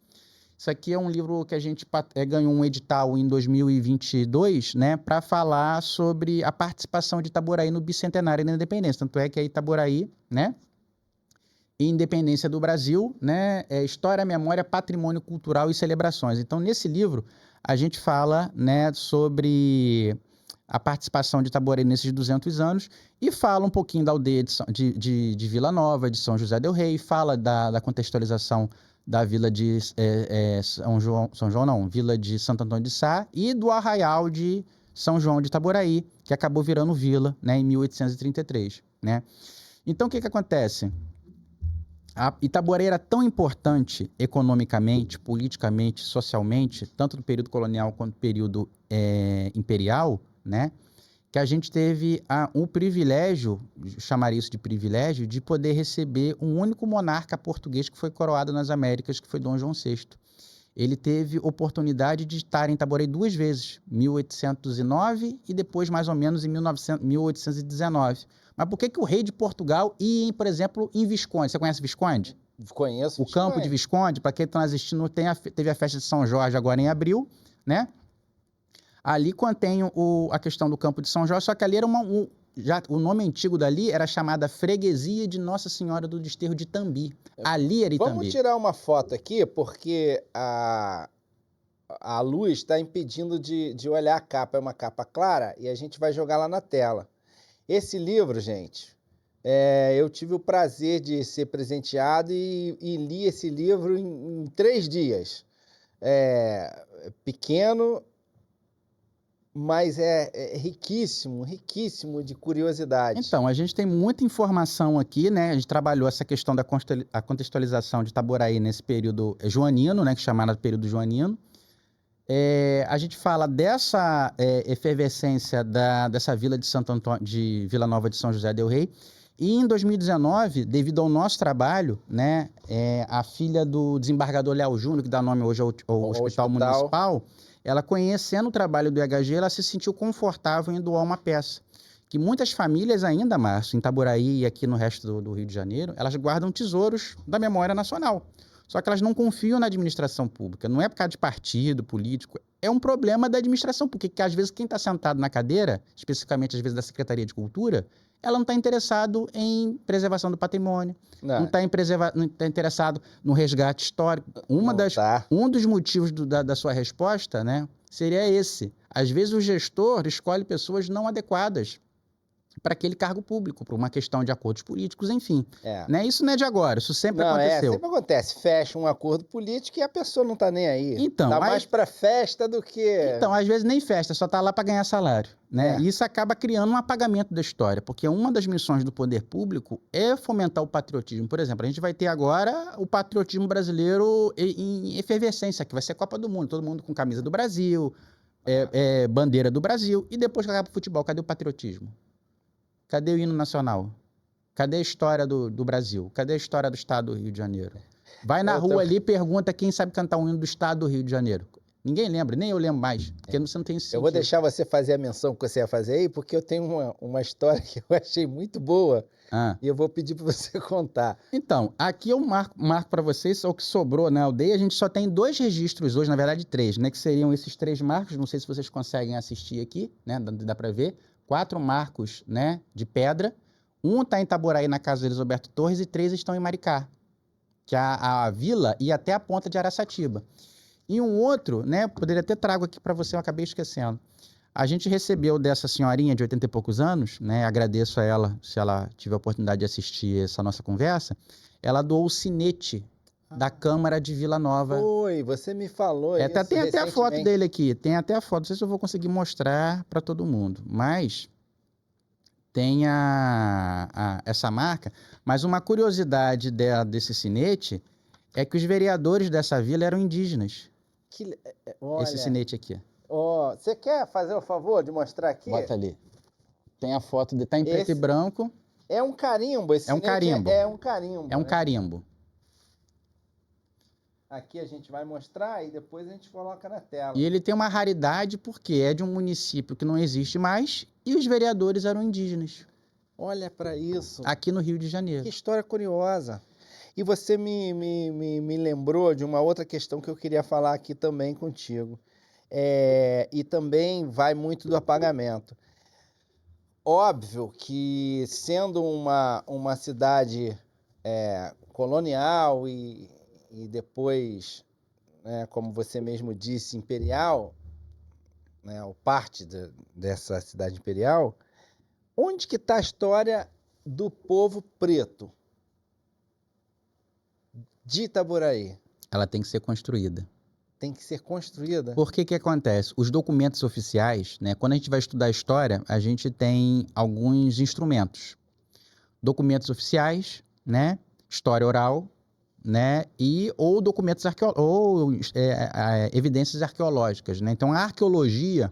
Isso aqui é um livro que a gente ganhou um edital em 2022, né, para falar sobre a participação de Itaboraí no bicentenário da independência. Tanto é que é Itaboraí, né, e Independência do Brasil, né, História, Memória, Patrimônio Cultural e Celebrações. Então, nesse livro, a gente fala, né, sobre a participação de Itaboraí nesses 200 anos e fala um pouquinho da aldeia de Vila Nova, de São José del Rei, fala da contextualização da vila de Vila de Santo Antônio de Sá e do arraial de São João de Itaboraí, que acabou virando vila, né, em 1833, né? Então, o que acontece? A Itaboraí era tão importante economicamente, politicamente, socialmente, tanto no período colonial quanto no período imperial, né, que a gente teve o privilégio, chamaria isso de privilégio, de poder receber um único monarca português que foi coroado nas Américas, que foi Dom João VI. Ele teve oportunidade de estar em Itaboraí 2 vezes, 1809 e depois mais ou menos em 1819. Mas por que o rei de Portugal ia, por exemplo, em Visconde? Você conhece Visconde? Conheço. O campo de Visconde, para quem está assistindo, teve a festa de São Jorge agora em abril, né? Ali contém a questão do Campo de São Jorge, só que ali era o nome antigo dali era chamada Freguesia de Nossa Senhora do Desterro de Itambi. Ali era Itambi. Vamos tirar uma foto aqui, porque a luz está impedindo de olhar a capa. É uma capa clara e a gente vai jogar lá na tela. Esse livro, gente, eu tive o prazer de ser presenteado e li esse livro em 3 dias. Pequeno, mas é riquíssimo, riquíssimo de curiosidades. Então, a gente tem muita informação aqui, né? A gente trabalhou essa questão da contextualização de Itaboraí nesse período joanino, né? Que é chamado período joanino. A gente fala dessa efervescência dessa vila de Santo Antônio, de Vila Nova de São José del Rei. E em 2019, devido ao nosso trabalho, né? A filha do desembargador Léo Júnior, que dá nome hoje ao Hospital Municipal, ela conhecendo o trabalho do IHG, ela se sentiu confortável em doar uma peça. Que muitas famílias ainda, Márcio, em Itaboraí e aqui no resto do Rio de Janeiro, elas guardam tesouros da memória nacional. Só que elas não confiam na administração pública. Não é por causa de partido, político. É um problema da administração pública, porque às vezes quem está sentado na cadeira, especificamente às vezes da Secretaria de Cultura, ela não está interessado em preservação do patrimônio, não está interessado no resgate histórico. Um dos motivos da sua resposta, né, seria esse. Às vezes o gestor escolhe pessoas não adequadas para aquele cargo público, por uma questão de acordos políticos, enfim. Né? Isso não é de agora, isso sempre aconteceu. Sempre acontece. Fecha um acordo político e a pessoa não está nem aí. Então, tá mais para festa do que... Então, às vezes nem festa, só está lá para ganhar salário. Né? E isso acaba criando um apagamento da história, porque uma das missões do poder público é fomentar o patriotismo. Por exemplo, a gente vai ter agora o patriotismo brasileiro em efervescência, que vai ser a Copa do Mundo, todo mundo com camisa do Brasil, bandeira do Brasil, e depois que acaba o futebol, cadê o patriotismo? Cadê o hino nacional? Cadê a história do Brasil? Cadê a história do estado do Rio de Janeiro? Vai na rua ali e pergunta quem sabe cantar um hino do estado do Rio de Janeiro. Ninguém lembra, nem eu lembro mais, porque você não tem esse sentido. Eu vou deixar você fazer a menção que você ia fazer aí, porque eu tenho uma história que eu achei muito boa e eu vou pedir para você contar. Então, aqui eu marco para vocês o que sobrou na aldeia. A gente só tem 2 registros hoje, na verdade 3, né? Que seriam esses 3 marcos, não sei se vocês conseguem assistir aqui, né? Dá para ver. 4 marcos, né, de pedra. Um está em Itaboraí, na casa de Elisoberto Torres, e 3 estão em Maricá, que é a vila e até a ponta de Araçatiba. E um outro, né, poderia ter trago aqui para você, eu acabei esquecendo. A gente recebeu dessa senhorinha de 80 e poucos anos, né, agradeço a ela, se ela tiver a oportunidade de assistir essa nossa conversa, ela doou o sinete da Câmara de Vila Nova. Oi, você me falou isso Tem até a foto dele aqui, tem até a foto, não sei se eu vou conseguir mostrar para todo mundo, mas tem essa marca. Mas uma curiosidade desse sinete é que os vereadores dessa vila eram indígenas. Olha, esse sinete aqui. Você quer fazer o favor de mostrar aqui? Bota ali. Tem a foto, tá em preto e branco. É um carimbo esse sinete? É um carimbo. É um carimbo. É um carimbo. Aqui a gente vai mostrar e depois a gente coloca na tela. E ele tem uma raridade porque é de um município que não existe mais e os vereadores eram indígenas. Olha para isso. Aqui no Rio de Janeiro. Que história curiosa. E você me lembrou de uma outra questão que eu queria falar aqui também contigo. E também vai muito do apagamento. Óbvio que sendo uma cidade colonial e depois, né, como você mesmo disse, imperial, né, ou parte dessa cidade imperial, onde que está a história do povo preto de Itaboraí? Ela tem que ser construída. Tem que ser construída? Por que acontece? Os documentos oficiais, né, quando a gente vai estudar a história, a gente tem alguns instrumentos. Documentos oficiais, né, história oral, né, ou documentos evidências arqueológicas, né? Então a arqueologia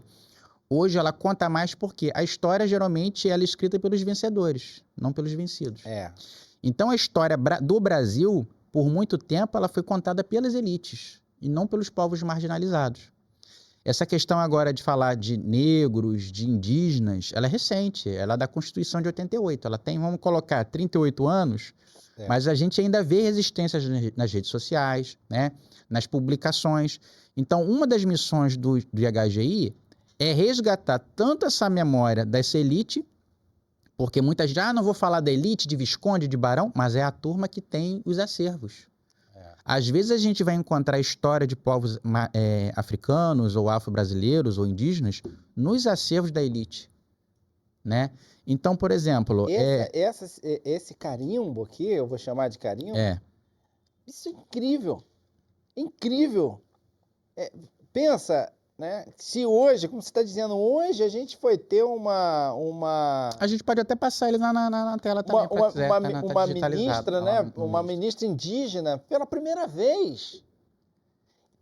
hoje ela conta mais porque a história geralmente ela é escrita pelos vencedores, não pelos vencidos. Então a história do Brasil, por muito tempo, ela foi contada pelas elites e não pelos povos marginalizados. Essa questão agora de falar de negros, de indígenas, ela é recente, ela é da Constituição de 88, ela tem, vamos colocar, 38 anos, mas a gente ainda vê resistências nas redes sociais, né, nas publicações. Então, uma das missões do IHGI é resgatar tanto essa memória dessa elite, porque muita gente, não vou falar da elite, de Visconde, de Barão, mas é a turma que tem os acervos. Às vezes a gente vai encontrar a história de povos africanos, ou afro-brasileiros, ou indígenas, nos acervos da elite, né? Então, por exemplo... Esse carimbo aqui, eu vou chamar de carimbo, isso é incrível. Incrível. Pensa... né? Se hoje, como você está dizendo, hoje a gente foi ter uma... A gente pode até passar ele na tela também, uma ministra, né? Uma ministra indígena pela primeira vez.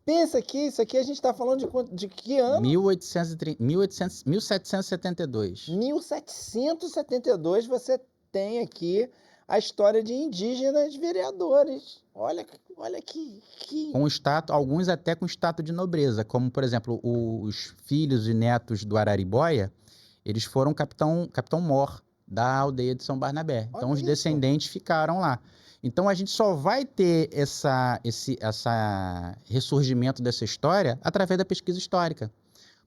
Pensa que isso aqui a gente está falando de que ano? 1772. 1772 você tem aqui a história de indígenas vereadores. Olha que... Com status, alguns até com status de nobreza, como, por exemplo, os filhos e netos do Araribóia, eles foram capitão-mor da aldeia de São Barnabé. Então, os descendentes ficaram lá. Então, a gente só vai ter esse ressurgimento dessa história através da pesquisa histórica.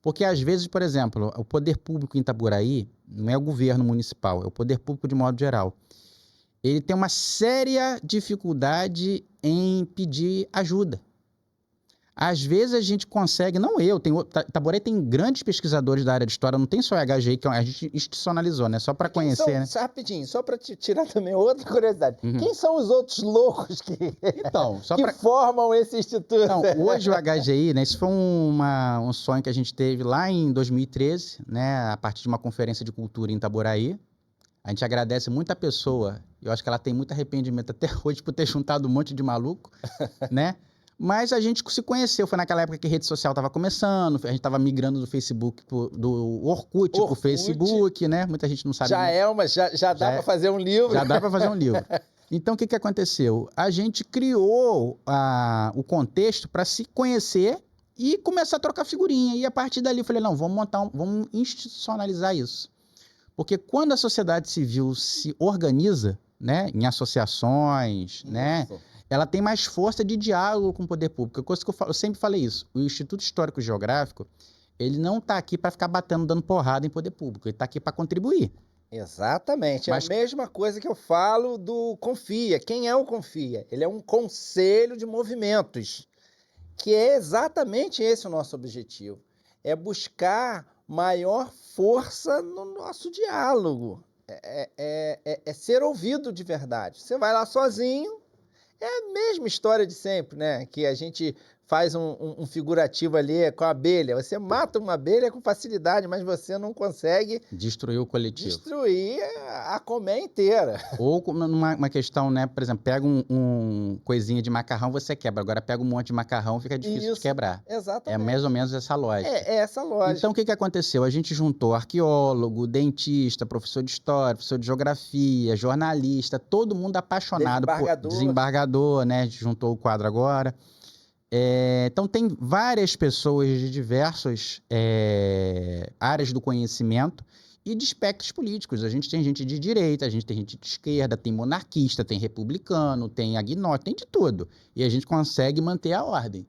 Porque, às vezes, por exemplo, o poder público em Itaboraí, não é o governo municipal, é o poder público de modo geral, ele tem uma séria dificuldade em pedir ajuda. Às vezes a gente consegue, não eu, Itaboraí tem grandes pesquisadores da área de história, não tem só o IHGI, que a gente institucionalizou, né? Só para conhecer, né? Rapidinho, só para tirar também outra curiosidade. Quem são os outros loucos que formam esse instituto? Então, hoje o IHGI, né? Isso foi um sonho que a gente teve lá em 2013, né? A partir de uma conferência de cultura em Itaboraí. A gente agradece muito a pessoa. Eu acho que ela tem muito arrependimento até hoje por ter juntado um monte de maluco, né? Mas a gente se conheceu. Foi naquela época que a rede social estava começando, a gente estava migrando do Facebook, do Orkut pro Facebook, né? Muita gente não sabe. Já dá para fazer um livro. Já dá para fazer um livro. Então, o que aconteceu? A gente criou o contexto para se conhecer e começar a trocar figurinha. E a partir dali eu falei, não, vamos institucionalizar isso. Porque quando a sociedade civil se organiza, né, em associações, né, ela tem mais força de diálogo com o poder público. Coisa que eu sempre falei isso. O Instituto Histórico e Geográfico, ele não está aqui para ficar dando porrada em poder público. Ele está aqui para contribuir. Exatamente. É a mesma coisa que eu falo do Confia. Quem é o Confia? Ele é um conselho de movimentos, que é exatamente esse o nosso objetivo. É buscar maior força no nosso diálogo. É ser ouvido de verdade. Você vai lá sozinho, é a mesma história de sempre, né? Que a gente faz um figurativo ali com a abelha. Você mata uma abelha com facilidade, mas você não consegue... destruir o coletivo. Destruir a colmeia inteira. Ou numa questão, né? Por exemplo, pega um coisinha de macarrão, você quebra. Agora pega um monte de macarrão, fica difícil de quebrar. Exatamente. É mais ou menos essa lógica. É essa lógica. Então, o que aconteceu? A gente juntou arqueólogo, dentista, professor de história, professor de geografia, jornalista, todo mundo apaixonado por desembargador, né? A gente juntou o quadro agora. Então, tem várias pessoas de diversas áreas do conhecimento e de espectros políticos. A gente tem gente de direita, a gente tem gente de esquerda, tem monarquista, tem republicano, tem agnóstico, tem de tudo. E a gente consegue manter a ordem.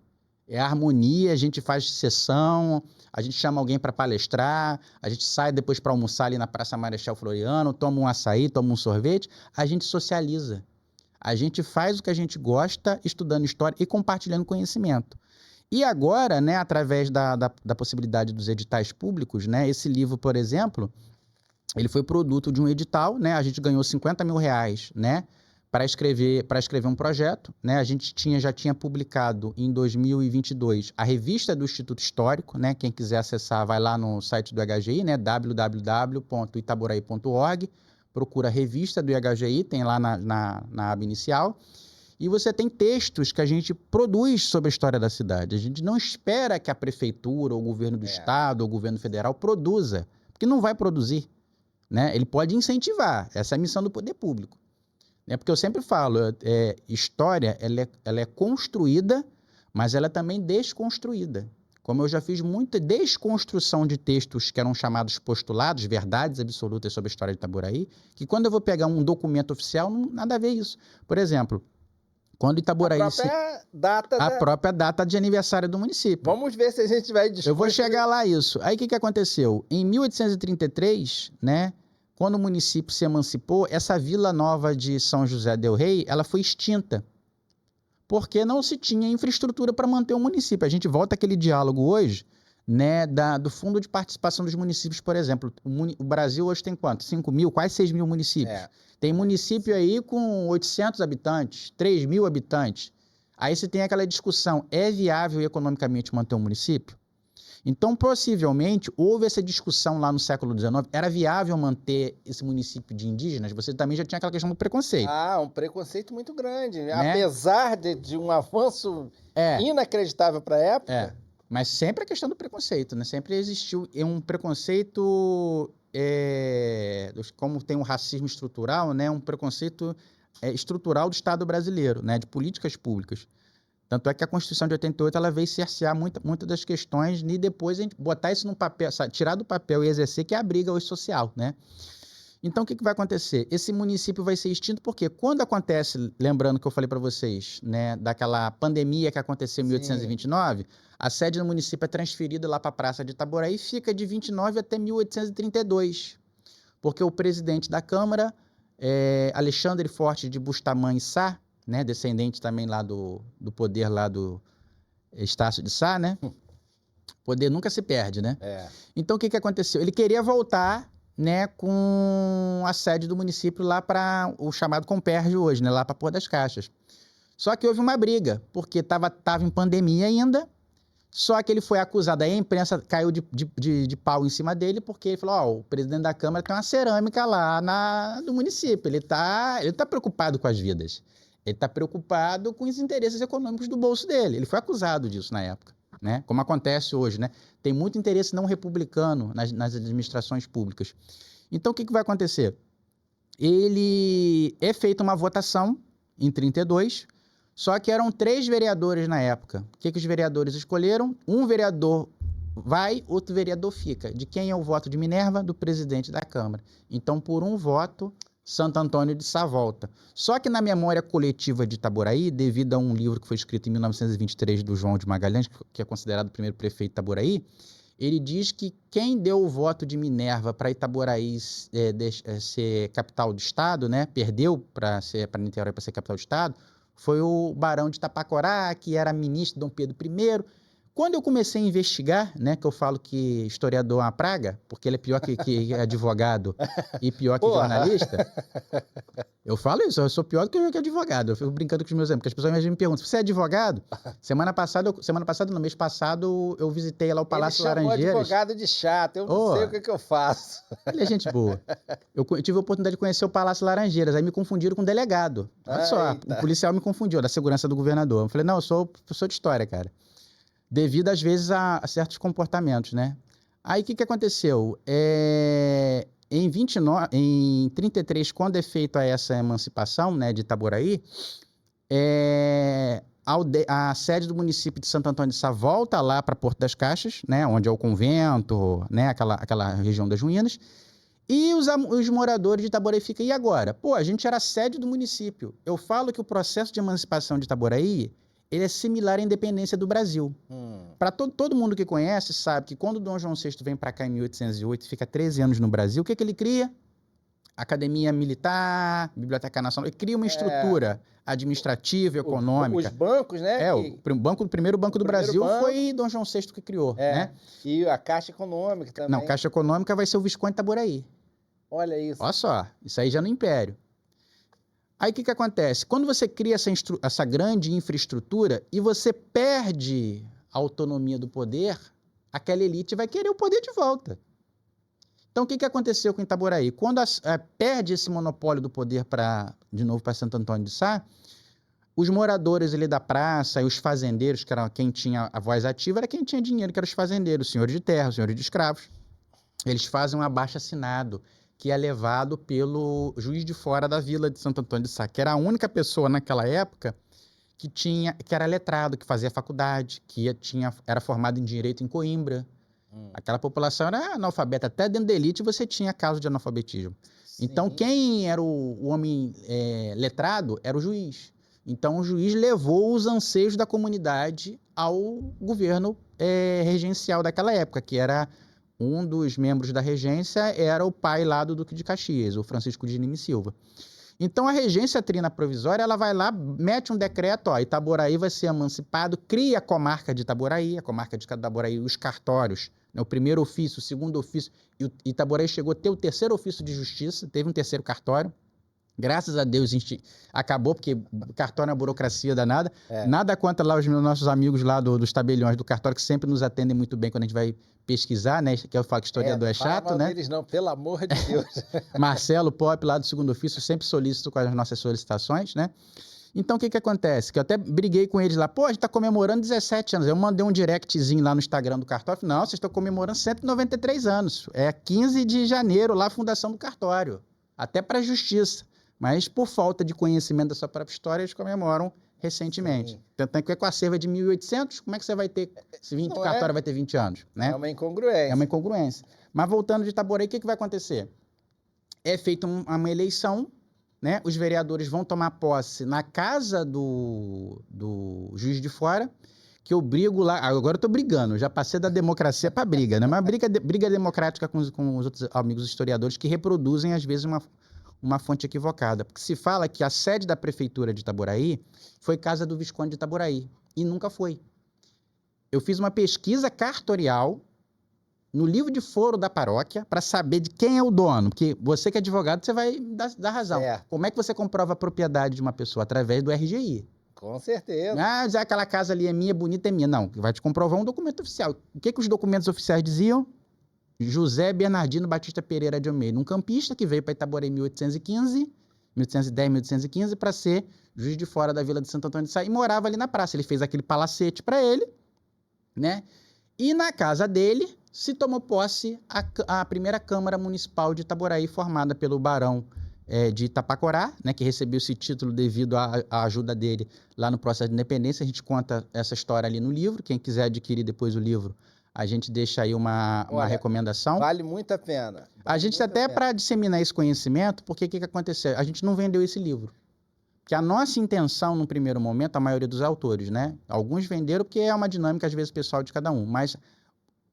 É a harmonia, a gente faz sessão, a gente chama alguém para palestrar, a gente sai depois para almoçar ali na Praça Marechal Floriano, toma um açaí, toma um sorvete, a gente socializa. A gente faz o que a gente gosta, estudando história e compartilhando conhecimento. E agora, né, através da possibilidade dos editais públicos, né, esse livro, por exemplo, ele foi produto de um edital, né, a gente ganhou 50 mil reais, né, para escrever um projeto, né, a gente já tinha publicado em 2022 a revista do Instituto Histórico, né, quem quiser acessar vai lá no site do IHGI, né, www.itaboraí.org, procura a revista do IHGI, tem lá na aba inicial, e você tem textos que a gente produz sobre a história da cidade. A gente não espera que a prefeitura, ou o governo do estado, ou o governo federal produza, porque não vai produzir, né? Ele pode incentivar, essa é a missão do poder público. Né? Porque eu sempre falo, história ela é construída, mas ela é também desconstruída. Como eu já fiz muita desconstrução de textos que eram chamados postulados, verdades absolutas sobre a história de Itaboraí, que quando eu vou pegar um documento oficial, não nada a ver isso. Por exemplo, quando Itaboraí... A própria data de aniversário do município. Vamos ver se a gente vai descobrir. Eu vou chegar lá isso. Aí o que aconteceu? Em 1833, né, quando o município se emancipou, essa Vila Nova de São José del Rei, ela foi extinta. Porque não se tinha infraestrutura para manter o município. A gente volta àquele diálogo hoje, né, do Fundo de Participação dos Municípios, por exemplo. O Brasil hoje tem quanto? 5 mil, quase 6 mil municípios. Tem município aí com 800 habitantes, 3 mil habitantes. Aí você tem aquela discussão, é viável economicamente manter um município? Então, possivelmente, houve essa discussão lá no século XIX, era viável manter esse município de indígenas? Você também já tinha aquela questão do preconceito. Um preconceito muito grande, né? Apesar de um avanço inacreditável para a época. Mas sempre a questão do preconceito, né? Sempre existiu um preconceito, como tem um racismo estrutural, né? Um preconceito estrutural do Estado brasileiro, né? De políticas públicas. Tanto é que a Constituição de 88 ela veio cercear muitas das questões e depois a gente botar isso num papel, tirar do papel e exercer, que é a briga hoje social, né? Então, o que vai acontecer? Esse município vai ser extinto porque quando acontece, lembrando que eu falei para vocês, né, daquela pandemia que aconteceu em 1829, a sede do município é transferida lá para a Praça de Itaboraí e fica de 29 até 1832, porque o presidente da Câmara, Alexandre Forte de Bustamante Sá, né, descendente também lá do poder lá do Estácio de Sá, né? O poder nunca se perde, né? Então, o que aconteceu? Ele queria voltar, né, com a sede do município lá para o chamado Compérgio hoje, né, lá para Pôr das Caixas. Só que houve uma briga, porque estava em pandemia ainda, só que ele foi acusado, aí a imprensa caiu de pau em cima dele, porque ele falou, o presidente da Câmara tem uma cerâmica lá do município, ele tá preocupado com as vidas. Ele está preocupado com os interesses econômicos do bolso dele. Ele foi acusado disso na época, né? Como acontece hoje, né? Tem muito interesse não republicano nas administrações públicas. Então, o que vai acontecer? Ele é feita uma votação em 32, só que eram 3 vereadores na época. O que os vereadores escolheram? Um vereador vai, outro vereador fica. De quem é o voto de Minerva? Do presidente da Câmara. Então, por um voto, Santo Antônio de Sá volta. Só que na memória coletiva de Itaboraí, devido a um livro que foi escrito em 1923 do João de Magalhães, que é considerado o primeiro prefeito de Itaboraí, ele diz que quem deu o voto de Minerva para Itaboraí ser capital do estado, né, perdeu para Niterói para ser capital do estado, foi o Barão de Tapacorá, que era ministro de Dom Pedro I. Quando eu comecei a investigar, né, que eu falo que historiador é uma praga, porque ele é pior que advogado e pior que jornalista, eu falo isso, eu sou pior do que advogado. Eu fico brincando com os meus amigos, porque as pessoas me perguntam, você é advogado? Mês passado, eu visitei lá o Palácio Laranjeiras. Ele chamou advogado de chato, eu não sei o que eu faço. Ele é gente boa. Eu tive a oportunidade de conhecer o Palácio Laranjeiras, aí me confundiram com um delegado. Olha só, o policial me confundiu, da segurança do governador. Eu falei, não, eu sou professor de história, cara. Devido, às vezes, a certos comportamentos, né? Aí, o que aconteceu? Em 33, quando é feita essa emancipação, né, de Itaboraí, a sede do município de Santo Antônio de Sá volta lá para Porto das Caixas, né, onde é o convento, né, aquela região das ruínas, e os moradores de Itaboraí ficam, e agora? Pô, a gente era sede do município. Eu falo que o processo de emancipação de Itaboraí, ele é similar à independência do Brasil. Para todo mundo que conhece, sabe que quando Dom João VI vem para cá em 1808 e fica 13 anos no Brasil, o que ele cria? Academia Militar, Biblioteca Nacional, ele cria uma estrutura administrativa, econômica. Os bancos, né? O primeiro banco do Brasil foi Dom João VI que criou, né? E a Caixa Econômica também. Não, Caixa Econômica vai ser o Visconde Itaboraí. Olha isso. Olha só, isso aí já no Império. Aí o que acontece? Quando você cria essa grande infraestrutura e você perde a autonomia do poder, aquela elite vai querer o poder de volta. Então, o que aconteceu com Itaboraí? Quando perde esse monopólio do poder de novo para Santo Antônio de Sá, os moradores ali da praça e os fazendeiros, que era quem tinha a voz ativa, era quem tinha dinheiro, que eram os fazendeiros, os senhores de terra, os senhores de escravos. Eles fazem um abaixo-assinado, que é levado pelo juiz de fora da vila de Santo Antônio de Sá, que era a única pessoa naquela época que era letrado, que fazia faculdade, que era formado em direito em Coimbra. Aquela população era analfabeta. Até dentro da elite você tinha casos de analfabetismo. Sim. Então, quem era o homem letrado era o juiz. Então, o juiz levou os anseios da comunidade ao governo regencial daquela época, que era um dos membros da regência, era o pai lá do Duque de Caxias, o Francisco de Lima e Silva. Então, a regência trina provisória, ela vai lá, mete um decreto, Itaboraí vai ser emancipado, cria a comarca de Itaboraí, os cartórios, né, o primeiro ofício, o segundo ofício, e Itaboraí chegou a ter o terceiro ofício de justiça, teve um terceiro cartório. Graças a Deus acabou, porque cartório é uma burocracia danada. Nada contra lá os nossos amigos lá dos tabeliões do cartório, que sempre nos atendem muito bem quando a gente vai pesquisar, né? Que eu falo que historiador é chato, né? Deles não, pelo amor de Deus. Marcelo Pop, lá do segundo ofício, sempre solícito com as nossas solicitações, né? Então, o que acontece? Que eu até briguei com eles lá. Pô, a gente tá comemorando 17 anos. Eu mandei um directzinho lá no Instagram do cartório. Não, vocês estão comemorando 193 anos. É 15 de janeiro, lá a fundação do cartório. Até para a justiça. Mas, por falta de conhecimento da sua própria história, eles comemoram recentemente. Tanto é que com a cerva de 1800, como é que você vai ter... Se o cartório vai ter 20 anos, né? É uma incongruência. É uma incongruência. Mas, voltando de Itaboraí, o que vai acontecer? É feita uma eleição, né? Os vereadores vão tomar posse na casa do juiz de fora, que eu brigo lá... Agora eu tô brigando, já passei da democracia para briga, né? Mas briga democrática com os outros amigos historiadores que reproduzem, às vezes, uma fonte equivocada. Porque se fala que a sede da prefeitura de Itaboraí foi casa do Visconde de Itaboraí. E nunca foi. Eu fiz uma pesquisa cartorial no livro de foro da paróquia para saber de quem é o dono. Porque você que é advogado, você vai dar razão. Como é que você comprova a propriedade de uma pessoa? Através do RGI. Com certeza. Já aquela casa ali é minha, bonita, é minha. Não, vai te comprovar um documento oficial. O que os documentos oficiais diziam? José Bernardino Batista Pereira de Almeida, um campista que veio para Itaboraí em 1810, 1815, para ser juiz de fora da vila de Santo Antônio de Sá e morava ali na praça. Ele fez aquele palacete para ele, né? E na casa dele se tomou posse a primeira Câmara Municipal de Itaboraí, formada pelo barão de Itapacorá, né, que recebeu esse título devido à ajuda dele lá no processo de independência. A gente conta essa história ali no livro. Quem quiser adquirir depois o livro, a gente deixa aí uma recomendação. Vale muito a pena. A gente até para disseminar esse conhecimento, porque o que aconteceu? A gente não vendeu esse livro. Que a nossa intenção, no primeiro momento, a maioria dos autores, né? Alguns venderam porque é uma dinâmica, às vezes, pessoal de cada um. Mas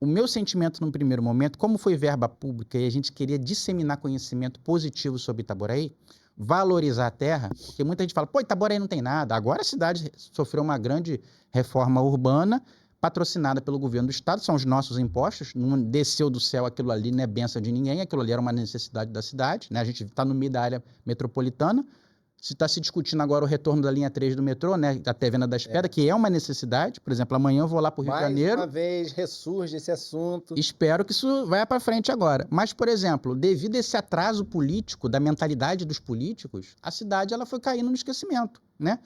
o meu sentimento, no primeiro momento, como foi verba pública e a gente queria disseminar conhecimento positivo sobre Itaboraí, valorizar a terra, porque muita gente fala, pô, Itaboraí não tem nada. Agora a cidade sofreu uma grande reforma urbana, patrocinada pelo governo do estado, são os nossos impostos, não desceu do céu aquilo ali, não é benção de ninguém, aquilo ali era uma necessidade da cidade, né? A gente está no meio da área metropolitana, se está se discutindo agora o retorno da linha 3 do metrô, né? Até Venda das Pedras, que é uma necessidade, por exemplo, amanhã eu vou lá para o Rio de Janeiro. Mais uma vez ressurge esse assunto. Espero que isso vá para frente agora. Mas, por exemplo, devido a esse atraso político, da mentalidade dos políticos, a cidade ela foi caindo no esquecimento, né?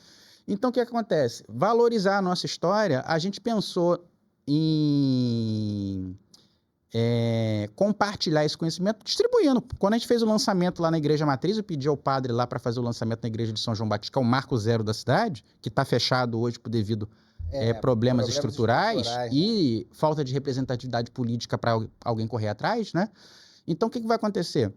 Então, o que acontece? Valorizar a nossa história, a gente pensou em compartilhar esse conhecimento, distribuindo. Quando a gente fez o lançamento lá na Igreja Matriz, eu pedi ao padre lá para fazer o lançamento na Igreja de São João Batista, que é o marco zero da cidade, que está fechado hoje devido problemas estruturais e falta de representatividade política para alguém correr atrás, né? Então, o que vai acontecer?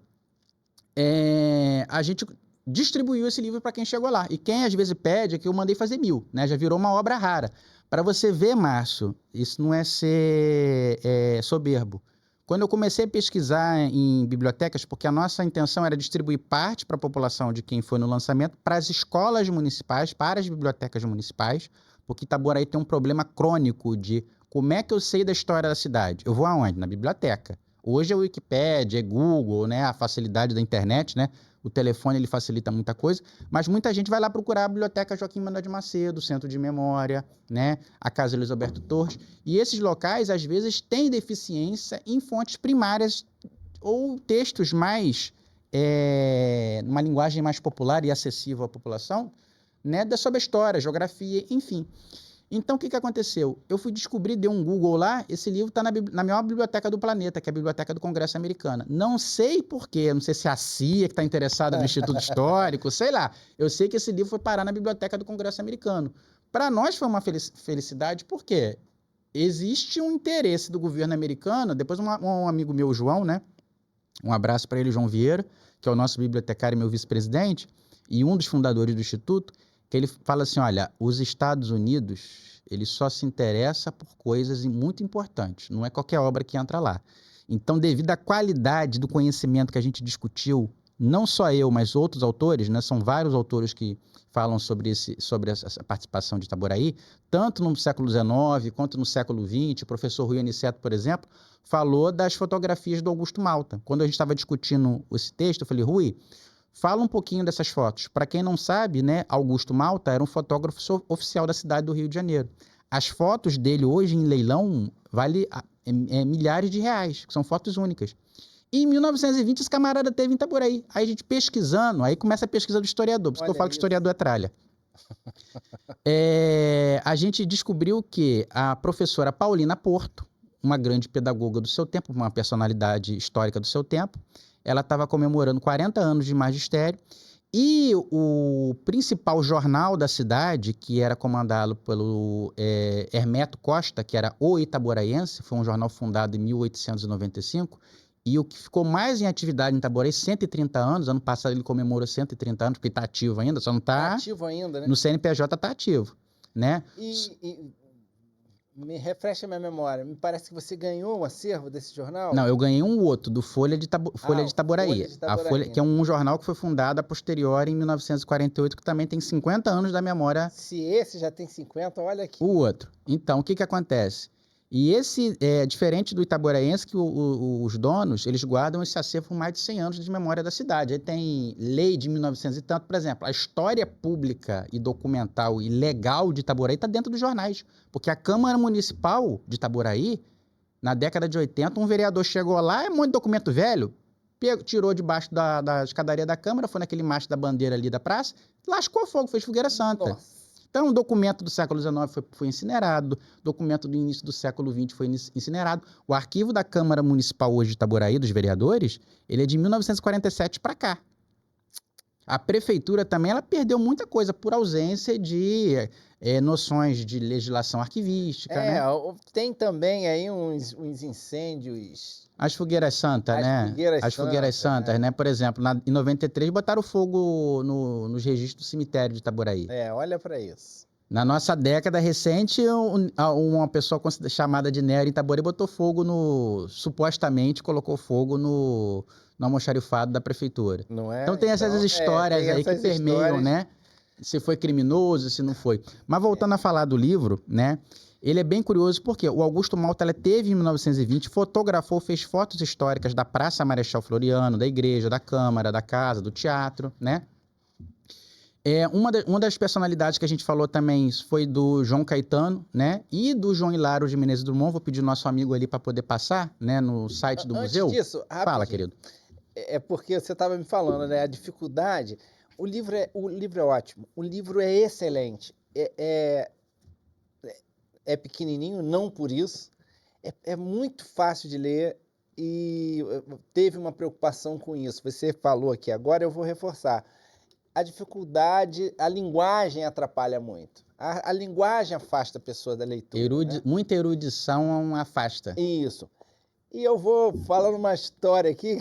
A gente distribuiu esse livro para quem chegou lá. E quem às vezes pede é que eu mandei fazer 1000, né? Já virou uma obra rara. Para você ver, Márcio, isso não é ser soberbo. Quando eu comecei a pesquisar em bibliotecas, porque a nossa intenção era distribuir parte para a população de quem foi no lançamento, para as escolas municipais, para as bibliotecas municipais, porque Itaboraí tem um problema crônico de como é que eu sei da história da cidade? Eu vou aonde? Na biblioteca. Hoje é Wikipédia, é Google, né? A facilidade da internet, né? O telefone ele facilita muita coisa, mas muita gente vai lá procurar a Biblioteca Joaquim Manuel de Macedo, o Centro de Memória, né? A Casa Luiz Alberto Torres. E esses locais, às vezes, têm deficiência em fontes primárias ou textos mais, numa linguagem mais popular e acessível à população, né? Sobre a história, geografia, enfim. Então, o que aconteceu? Eu fui descobrir, dei um Google lá, esse livro está na maior biblioteca do planeta, que é a Biblioteca do Congresso Americana. Não sei por quê, não sei se é a CIA que está interessada no Instituto Histórico, sei lá. Eu sei que esse livro foi parar na Biblioteca do Congresso Americano. Para nós foi uma felicidade, porque existe um interesse do governo americano. Depois um amigo meu, João, né? Um abraço para ele, João Vieira, que é o nosso bibliotecário e meu vice-presidente, e um dos fundadores do Instituto, que ele fala assim, olha, os Estados Unidos, ele só se interessa por coisas muito importantes, não é qualquer obra que entra lá. Então, devido à qualidade do conhecimento que a gente discutiu, não só eu, mas outros autores, né, são vários autores que falam sobre essa participação de Itaboraí, tanto no século XIX quanto no século XX, o professor Rui Aniceto, por exemplo, falou das fotografias do Augusto Malta. Quando a gente estava discutindo esse texto, eu falei, Rui, fala um pouquinho dessas fotos. Para quem não sabe, né, Augusto Malta era um fotógrafo oficial da cidade do Rio de Janeiro. As fotos dele hoje em leilão valem milhares de reais, que são fotos únicas. E em 1920 esse camarada teve em Itaboraí. Aí a gente pesquisando, aí começa a pesquisa do historiador, por isso que eu falo que historiador é tralha. A gente descobriu que a professora Paulina Porto, uma grande pedagoga do seu tempo, uma personalidade histórica do seu tempo, ela estava comemorando 40 anos de magistério e o principal jornal da cidade, que era comandado pelo Hermeto Costa, que era o Itaboraense, foi um jornal fundado em 1895, e o que ficou mais em atividade em Itaboraí, 130 anos, ano passado ele comemorou 130 anos, porque está ativo ainda, só não está... ativo ainda, né? No CNPJ está ativo, né? Me refresca a minha memória. Me parece que você ganhou um acervo desse jornal? Não, eu ganhei um outro, do Folha de Itaboraí. Folha de Itaboraí. A Folha, que é um jornal que foi fundado a posteriori em 1948, que também tem 50 anos da memória. Se esse já tem 50, olha aqui. O outro. Então, o que acontece? E esse é diferente do itaboraense, que os donos, eles guardam esse acervo por mais de 100 anos de memória da cidade. Aí tem lei de 1900 e tanto, por exemplo, a história pública e documental e legal de Itaboraí está dentro dos jornais, porque a Câmara Municipal de Itaboraí, na década de 80, um vereador chegou lá, um monte de documento velho, tirou debaixo da escadaria da Câmara, foi naquele mastro da bandeira ali da praça, lascou fogo, fez fogueira santa. Nossa. Então, o documento do século XIX foi incinerado, documento do início do século XX foi incinerado. O arquivo da Câmara Municipal hoje de Itaboraí, dos vereadores, ele é de 1947 para cá. A prefeitura também ela perdeu muita coisa por ausência de noções de legislação arquivística, né? Tem também aí uns incêndios... As fogueiras santas, né? As fogueiras santas, né? Por exemplo, em 93 botaram fogo nos registros do cemitério de Itaboraí. Olha para isso. Na nossa década recente, uma pessoa chamada de Nery em Itaboraí botou fogo supostamente colocou fogo no almoxarifado da prefeitura. Não é? Então tem essas histórias aí que permeiam, né? Se foi criminoso, se não foi. Mas voltando a falar do livro, né? Ele é bem curioso porque o Augusto Malta teve em 1920, fotografou, fez fotos históricas da Praça Marechal Floriano, da igreja, da Câmara, da casa, do teatro, né? Uma das personalidades que a gente falou também foi do João Caetano, né? E do João Hilário de Menezes Drummond. Vou pedir o nosso amigo ali para poder passar, né? No site do museu. Antes disso, fala, querido. É porque você estava me falando, né? A dificuldade. O livro é ótimo. O livro é excelente. É pequenininho, não por isso. É muito fácil de ler. teve uma preocupação com isso. Você falou aqui, agora eu vou reforçar. A dificuldade, a linguagem atrapalha muito. A linguagem afasta a pessoa da leitura. Né? Muita erudição afasta. Isso. E eu vou falando uma história aqui,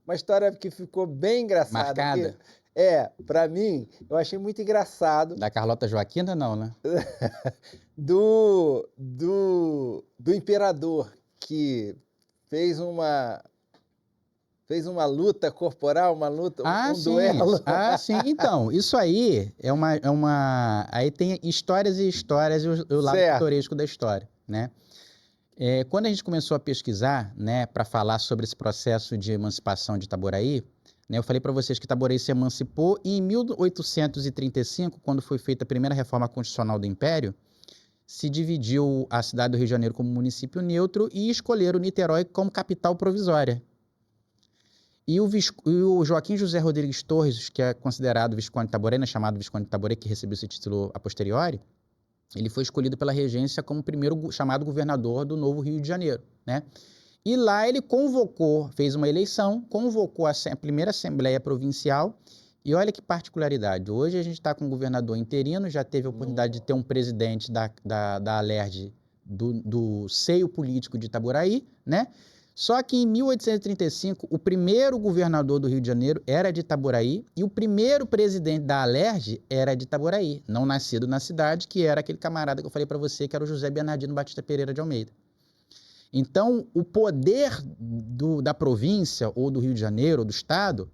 uma história que ficou bem engraçada. Marcada? Para mim, eu achei muito engraçado. Da Carlota Joaquina, não, né? do imperador, que fez uma luta corporal, um duelo. Ah, sim. Então, isso aí é uma... Aí tem histórias e histórias e o lado pitoresco da história, né? Quando a gente começou a pesquisar, né, para falar sobre esse processo de emancipação de Itaboraí, né, eu falei para vocês que Itaboraí se emancipou e em 1835, quando foi feita a primeira reforma constitucional do Império, se dividiu a cidade do Rio de Janeiro como município neutro e escolheram Niterói como capital provisória. E o Joaquim José Rodrigues Torres, que é considerado Visconde de Itaboraí, né, chamado Visconde de Itaboraí, que recebeu esse título a posteriori, ele foi escolhido pela regência como o primeiro chamado governador do novo Rio de Janeiro, né? E lá ele fez uma eleição, convocou a primeira Assembleia Provincial, e olha que particularidade, hoje a gente está com um governador interino, já teve a oportunidade de ter um presidente da Alerj, do seio político de Itaboraí, né? Só que em 1835, o primeiro governador do Rio de Janeiro era de Itaboraí e o primeiro presidente da Alerj era de Itaboraí, não nascido na cidade, que era aquele camarada que eu falei para você, que era o José Bernardino Batista Pereira de Almeida. Então, o poder da província, ou do Rio de Janeiro, ou do estado,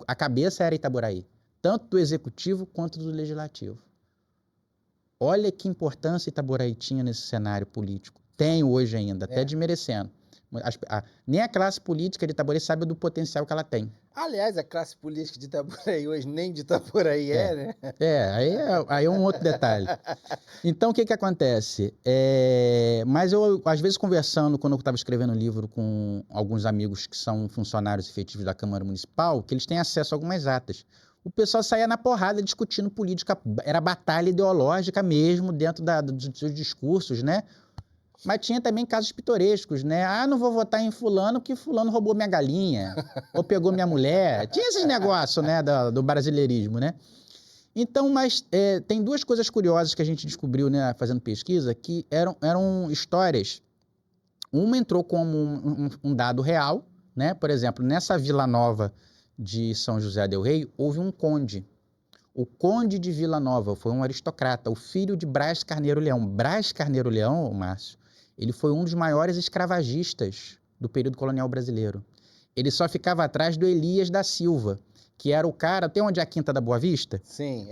a cabeça era Itaboraí, tanto do executivo quanto do legislativo. Olha que importância Itaboraí tinha nesse cenário político. Tem hoje ainda, até desmerecendo. Nem a classe política de Itaboraí sabe do potencial que ela tem. Aliás, a classe política de Itaboraí hoje nem de Itaboraí né? Aí é um outro detalhe. Então, o que acontece? Mas eu, às vezes, conversando, quando eu estava escrevendo um livro com alguns amigos que são funcionários efetivos da Câmara Municipal, que eles têm acesso a algumas atas. O pessoal saía na porrada discutindo política, era batalha ideológica mesmo, dentro dos seus discursos, né? Mas tinha também casos pitorescos, né? Ah, não vou votar em fulano porque fulano roubou minha galinha, ou pegou minha mulher. Tinha esses negócios, né, do brasileirismo, né? Então, mas tem duas coisas curiosas que a gente descobriu, né, fazendo pesquisa, que eram histórias. Uma entrou como um dado real, né? Por exemplo, nessa Vila Nova de São José del Rei, houve um conde. O conde de Vila Nova foi um aristocrata, o filho de Brás Carneiro Leão. Brás Carneiro Leão, Márcio, ele foi um dos maiores escravagistas do período colonial brasileiro. Ele só ficava atrás do Elias da Silva, que era o cara... Tem onde é a Quinta da Boa Vista? Sim,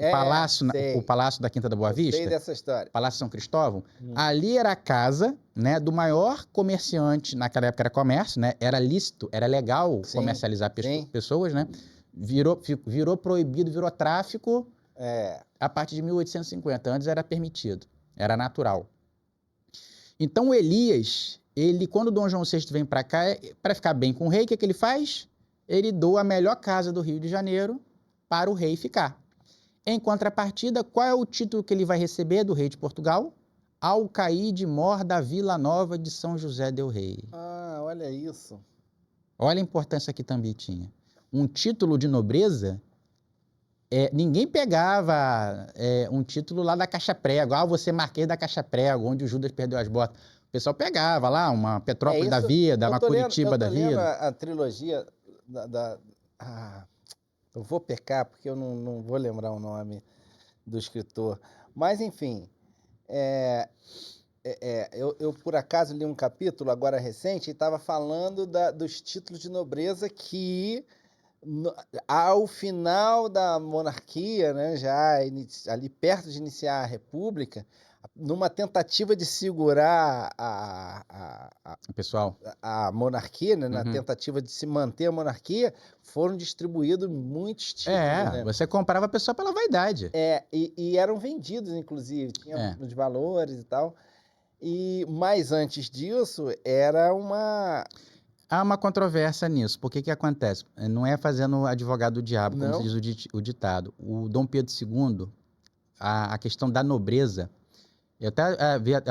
o Palácio da Quinta da Boa Vista? Sei dessa história. Palácio São Cristóvão. Ali era a casa, né, do maior comerciante, naquela época era comércio, né? Era lícito, era legal comercializar pessoas, né? Virou proibido, virou tráfico a partir de 1850. Antes era permitido, era natural. Então o Elias, quando o Dom João VI vem para cá, para ficar bem com o rei, o que ele faz? Ele doa a melhor casa do Rio de Janeiro para o rei ficar. Em contrapartida, qual é o título que ele vai receber do rei de Portugal? Alcaide Mor da Vila Nova de São José del Rei. Ah, olha isso. Olha a importância que também tinha. Um título de nobreza, ninguém pegava um título lá da Caixa Prego. Ah, você Marquês da Caixa Prego, onde o Judas perdeu as botas. O pessoal pegava lá uma Petrópolis da vida, uma Curitiba da vida. Eu tô lendo a trilogia eu vou pecar porque eu não vou lembrar o nome do escritor. Mas, enfim, eu por acaso li um capítulo agora recente e estava falando dos títulos de nobreza que, ao final da monarquia, né, já ali perto de iniciar a república, numa tentativa de segurar a monarquia, né, na tentativa de se manter a monarquia, foram distribuídos muitos títulos. Né? Você comprava a pessoa pela vaidade. E eram vendidos, inclusive, tinha os valores e tal. Mas antes disso, era uma... Há uma controvérsia nisso. Por que acontece? Não é fazendo advogado do diabo, como se diz o ditado. O Dom Pedro II, a questão da nobreza... Eu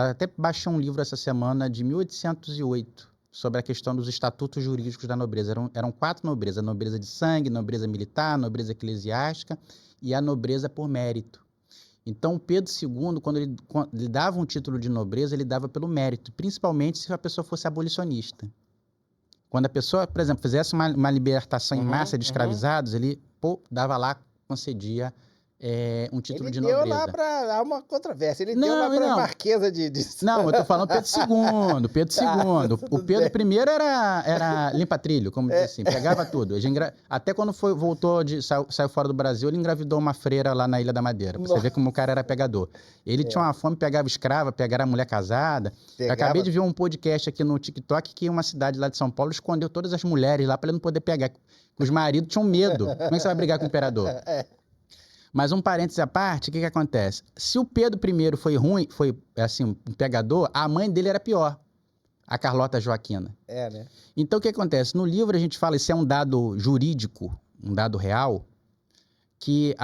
até baixei um livro essa semana de 1808, sobre a questão dos estatutos jurídicos da nobreza. Eram 4 nobrezas: a nobreza de sangue, a nobreza militar, a nobreza eclesiástica e a nobreza por mérito. Então, Pedro II, quando ele dava um título de nobreza, ele dava pelo mérito, principalmente se a pessoa fosse abolicionista. Quando a pessoa, por exemplo, fizesse uma libertação em massa de escravizados, ele dava lá, concedia um título de nobreza. Ele deu lá para uma controvérsia, ele deu lá para a Marquesa de... Não, eu estou falando Pedro II, Pedro II. O Pedro I era limpa-trilho, como diz assim, pegava tudo. Até quando voltou, saiu fora do Brasil, ele engravidou uma freira lá na Ilha da Madeira, pra você ver como o cara era pegador. Ele tinha uma fome, pegava escrava, pegava mulher casada. Eu acabei de ver um podcast aqui no TikTok que uma cidade lá de São Paulo escondeu todas as mulheres lá para ele não poder pegar. Os maridos tinham medo. Como é que você vai brigar com o imperador? Mas um parênteses à parte, o que acontece? Se o Pedro I foi ruim, foi assim, um pegador, a mãe dele era pior, a Carlota Joaquina. Né? Então o que acontece? No livro a gente fala, isso é um dado jurídico, um dado real, que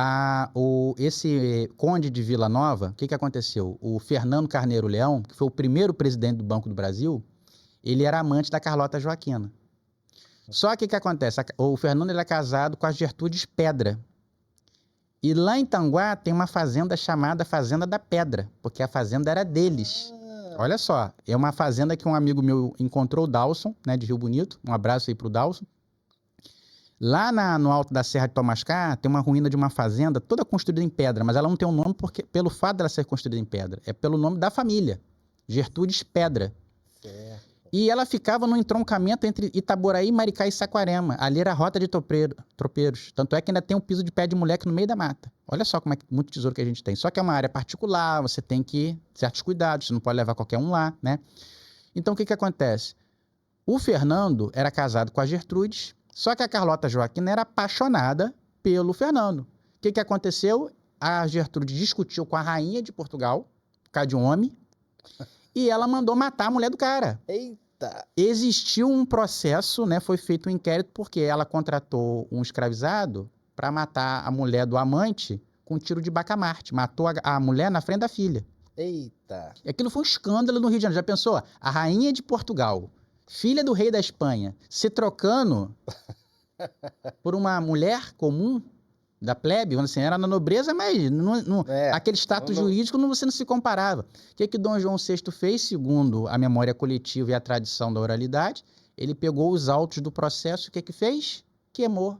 esse conde de Vila Nova, o que aconteceu? O Fernando Carneiro Leão, que foi o primeiro presidente do Banco do Brasil, ele era amante da Carlota Joaquina. Só que o que acontece? O Fernando ele é casado com a Gertrudes Pedra. E lá em Tanguá tem uma fazenda chamada Fazenda da Pedra, porque a fazenda era deles. Olha só, é uma fazenda que um amigo meu encontrou, o Dalson, né, de Rio Bonito. Um abraço aí pro Dalson. Lá no alto da Serra de Tomascar tem uma ruína de uma fazenda toda construída em pedra, mas ela não tem um nome pelo fato dela ser construída em pedra. É pelo nome da família, Gertrudes Pedra. Certo. E ela ficava no entroncamento entre Itaboraí, Maricá e Saquarema. Ali era a rota de tropeiros. Tanto é que ainda tem um piso de pé de moleque no meio da mata. Olha só como é muito tesouro que a gente tem. Só que é uma área particular, você tem que certos cuidados, você não pode levar qualquer um lá, né? Então, o que acontece? O Fernando era casado com a Gertrudes, só que a Carlota Joaquina era apaixonada pelo Fernando. O que aconteceu? A Gertrudes discutiu com a rainha de Portugal, por causa de um homem, e ela mandou matar a mulher do cara. Eita! Existiu um processo, né? Foi feito um inquérito porque ela contratou um escravizado para matar a mulher do amante com um tiro de bacamarte. Matou a mulher na frente da filha. Eita! E aquilo foi um escândalo no Rio de Janeiro. Já pensou? A rainha de Portugal, filha do rei da Espanha, se trocando por uma mulher comum da plebe, assim, era na nobreza, mas aquele status jurídico você não se comparava. O que Dom João VI fez, segundo a memória coletiva e a tradição da oralidade? Ele pegou os autos do processo, o que fez? Queimou.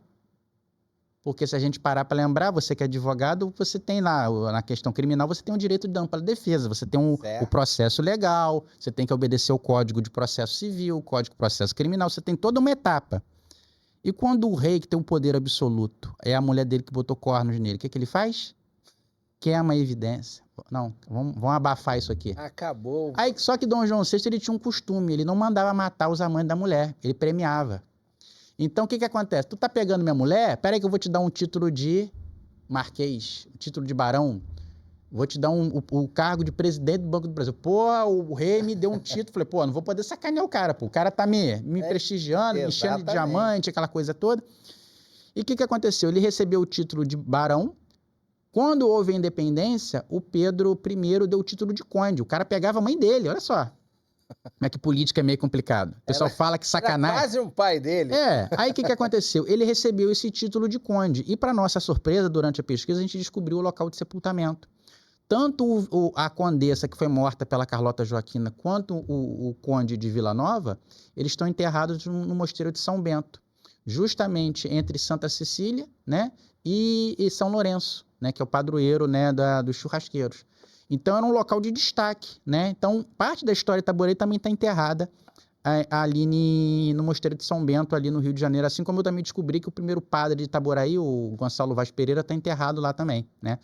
Porque se a gente parar para lembrar, você que é advogado, você tem lá, na questão criminal, você tem o direito de ampla defesa, você tem o processo legal, você tem que obedecer o Código de Processo Civil, o Código de Processo Criminal, você tem toda uma etapa. E quando o rei, que tem um poder absoluto, é a mulher dele que botou cornos nele, o que ele faz? Queima a evidência. Não, vamos abafar isso aqui. Acabou. Aí, só que Dom João VI ele tinha um costume, ele não mandava matar os amantes da mulher, ele premiava. Então, o que acontece? Tu tá pegando minha mulher, peraí que eu vou te dar um título de marquês, um título de barão, vou te dar o cargo de presidente do Banco do Brasil. Pô, o rei me deu um título. Falei, pô, não vou poder sacanear o cara, pô. O cara tá me prestigiando, me enchendo de diamante, aquela coisa toda. E o que aconteceu? Ele recebeu o título de barão. Quando houve a independência, o Pedro I deu o título de conde. O cara pegava a mãe dele, olha só. Como é que política é meio complicado. O pessoal fala que sacanagem. Era quase um pai dele. Aí o que aconteceu? Ele recebeu esse título de conde. E, para nossa surpresa, durante a pesquisa, a gente descobriu o local de sepultamento. Tanto a condessa que foi morta pela Carlota Joaquina, quanto o conde de Vila Nova, eles estão enterrados no mosteiro de São Bento, justamente entre Santa Cecília, né, e São Lourenço, né, que é o padroeiro, né, dos churrasqueiros. Então era um local de destaque, né? Então parte da história de Itaboraí também está enterrada ali no mosteiro de São Bento, ali no Rio de Janeiro, assim como eu também descobri que o primeiro padre de Itaboraí, o Gonçalo Vaz Pereira, está enterrado lá também, né?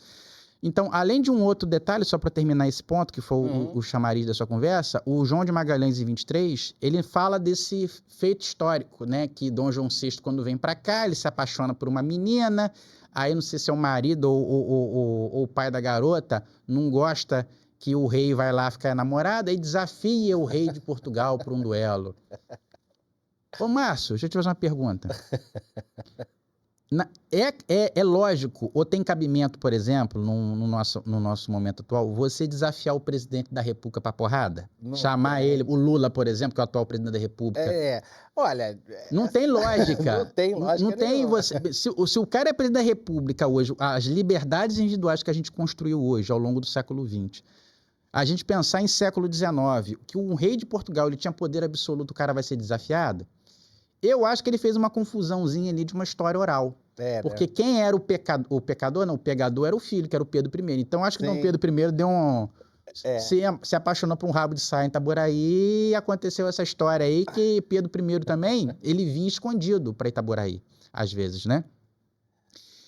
Então, além de um outro detalhe, só para terminar esse ponto, que foi o chamariz da sua conversa, o João de Magalhães, em 23, ele fala desse feito histórico, né? Que Dom João VI, quando vem para cá, ele se apaixona por uma menina, aí não sei se é o marido ou o pai da garota, não gosta que o rei vai lá ficar namorada e desafia o rei de Portugal para um duelo. Ô, Márcio, deixa eu te fazer uma pergunta. É lógico, ou tem cabimento, por exemplo, no nosso momento atual, você desafiar o presidente da República para porrada? Não Chamar tem. ele, o Lula, por exemplo, que é o atual presidente da República. Olha... Não tem lógica. Não tem lógica Não tem nenhuma. se o cara é presidente da República hoje, as liberdades individuais que a gente construiu hoje, ao longo do século XX, a gente pensar em século XIX, que um rei de Portugal ele tinha poder absoluto, o cara vai ser desafiado, eu acho que ele fez uma confusãozinha ali de uma história oral. Porque quem era o pecador? Não, o pegador era o filho, que era o Pedro I. Então, acho que Dom Pedro I deu se apaixonou por um rabo de saia em Itaboraí e aconteceu essa história aí que Pedro I também, ele vinha escondido para Itaboraí, às vezes, né?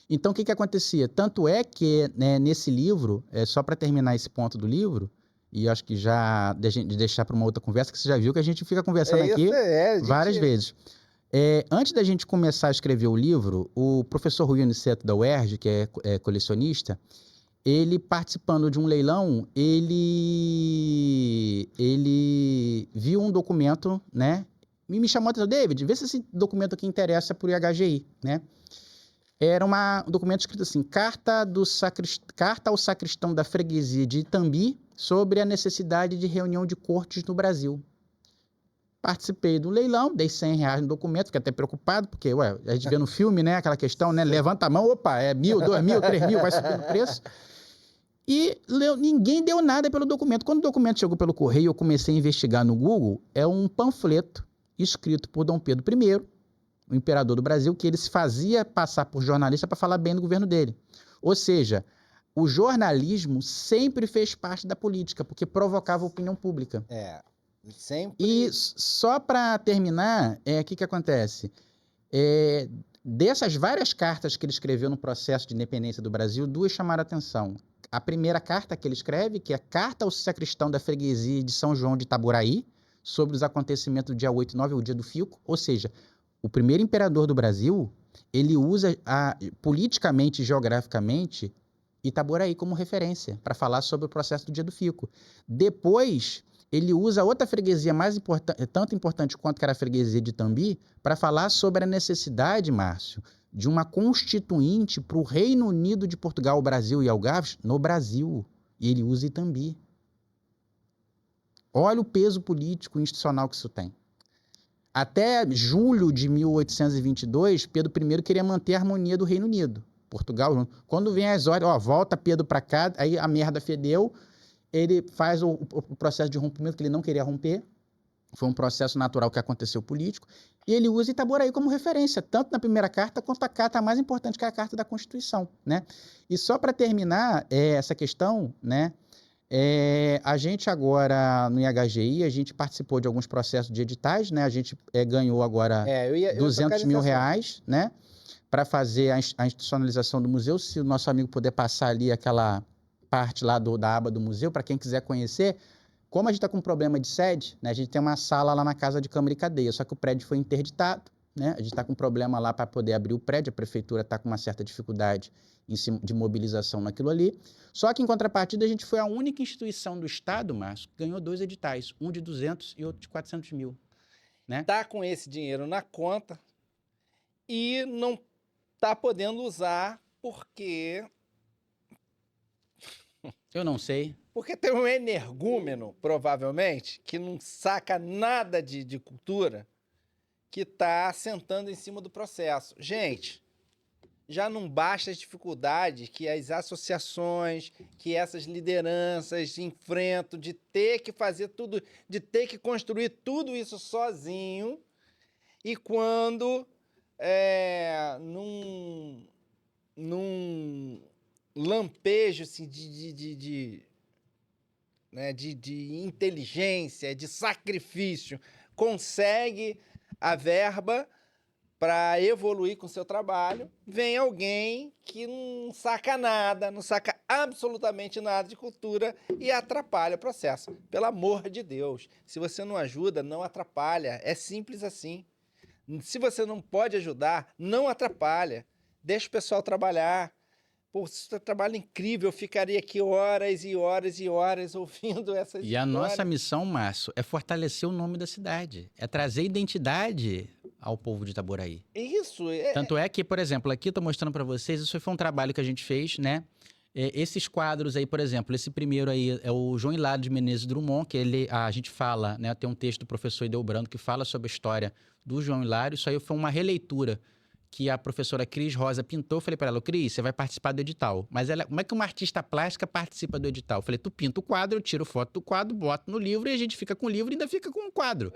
Então, o que acontecia? Tanto é que, né, nesse livro, só para terminar esse ponto do livro, e acho que já de deixar para uma outra conversa, que você já viu que a gente fica conversando aqui várias vezes. Antes da gente começar a escrever o livro, o professor Rui Aniceto da UERJ, que é colecionista, ele participando de um leilão, ele viu um documento, né? E me chamou a atenção, David, vê se esse documento aqui interessa por IHGI, né? Era um documento escrito assim, carta ao sacristão da freguesia de Itambi sobre a necessidade de reunião de cortes no Brasil. Participei do leilão, dei R$100 no documento, fiquei até preocupado, porque a gente vê no filme, né, aquela questão, né, levanta a mão, opa, é 1.000, 2.000, 3.000, vai subindo o preço. E ninguém deu nada pelo documento. Quando o documento chegou pelo correio, eu comecei a investigar no Google, é um panfleto escrito por Dom Pedro I, o imperador do Brasil, que ele se fazia passar por jornalista para falar bem do governo dele. Ou seja, o jornalismo sempre fez parte da política, porque provocava a opinião pública. Sempre. E só para terminar, o que acontece? Dessas várias cartas que ele escreveu no processo de independência do Brasil, 2 chamaram a atenção. A primeira carta que ele escreve, que é a Carta ao Sacristão da Freguesia de São João de Itaboraí, sobre os acontecimentos do dia 8 e 9, o dia do Fico. Ou seja, o primeiro imperador do Brasil, ele usa politicamente e geograficamente Itaboraí como referência para falar sobre o processo do dia do Fico. Depois, ele usa outra freguesia tanto importante quanto que era a freguesia de Itambi, para falar sobre a necessidade, Márcio, de uma constituinte para o Reino Unido de Portugal, Brasil e Algarves, no Brasil. E ele usa Itambi. Olha o peso político e institucional que isso tem. Até julho de 1822, Pedro I queria manter a harmonia do Reino Unido. Portugal, quando vem as ordens, volta Pedro para cá, aí a merda fedeu, ele faz o processo de rompimento que ele não queria romper, foi um processo natural que aconteceu político, e ele usa Itaboraí como referência, tanto na primeira carta quanto a carta mais importante, que é a Carta da Constituição, né? E só para terminar essa questão, né? A gente agora, no IHGI, a gente participou de alguns processos de editais, né? A gente ganhou agora R$200 mil, né? Para fazer a institucionalização do museu. Se o nosso amigo puder passar ali aquela parte lá da aba do museu, para quem quiser conhecer, como a gente está com problema de sede, né? A gente tem uma sala lá na Casa de Câmara e Cadeia, só que o prédio foi interditado, né? A gente está com problema lá para poder abrir o prédio, a prefeitura está com uma certa dificuldade de mobilização naquilo ali. Só que, em contrapartida, a gente foi a única instituição do Estado, Márcio, que ganhou 2 editais, um de 200 e outro de 400 mil. Né? Tá com esse dinheiro na conta e não tá podendo usar porque... Eu não sei. Porque tem um energúmeno, provavelmente, que não saca nada de cultura, que está sentando em cima do processo. Gente, já não basta as dificuldades que as associações, que essas lideranças enfrentam de ter que fazer tudo, de ter que construir tudo isso sozinho, e quando num lampejo assim, de inteligência, de sacrifício, consegue a verba para evoluir com o seu trabalho, vem alguém que não saca nada, não saca absolutamente nada de cultura e atrapalha o processo. Pelo amor de Deus, se você não ajuda, não atrapalha. É simples assim. Se você não pode ajudar, não atrapalha. Deixa o pessoal trabalhar. Pô, isso é um trabalho incrível, eu ficaria aqui horas e horas e horas ouvindo essas histórias. E a nossa missão, Márcio, é fortalecer o nome da cidade, é trazer identidade ao povo de Itaboraí. Isso, Tanto é que, por exemplo, aqui eu tô mostrando para vocês, isso foi um trabalho que a gente fez, né? Esses quadros aí, por exemplo, esse primeiro aí é o João Hilário de Menezes Drummond, que a gente fala, né? Tem um texto do professor Edelbrando que fala sobre a história do João Hilário. Isso aí foi uma releitura que a professora Cris Rosa pintou. Eu falei para ela, Cris, você vai participar do edital. Mas como é que uma artista plástica participa do edital? Eu falei, tu pinta o quadro, eu tiro foto do quadro, boto no livro e a gente fica com o livro e ainda fica com o quadro.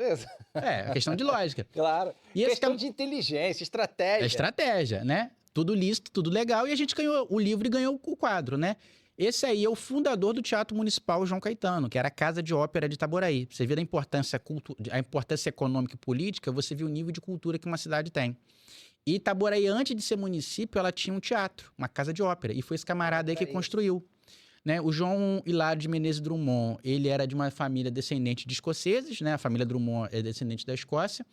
É questão de lógica. Claro. E questão de inteligência, estratégia. É estratégia, né? Tudo lícito, tudo legal, e a gente ganhou o livro e ganhou o quadro, né? Esse aí é o fundador do Teatro Municipal João Caetano, que era a Casa de Ópera de Itaboraí. Você vê a importância econômica e política, você viu o nível de cultura que uma cidade tem. E Itaboraí, antes de ser município, ela tinha um teatro, uma casa de ópera, e foi esse camarada aí que construiu. Né? O João Hilário de Menezes Drummond, ele era de uma família descendente de escoceses, né? A família Drummond é descendente da Escócia.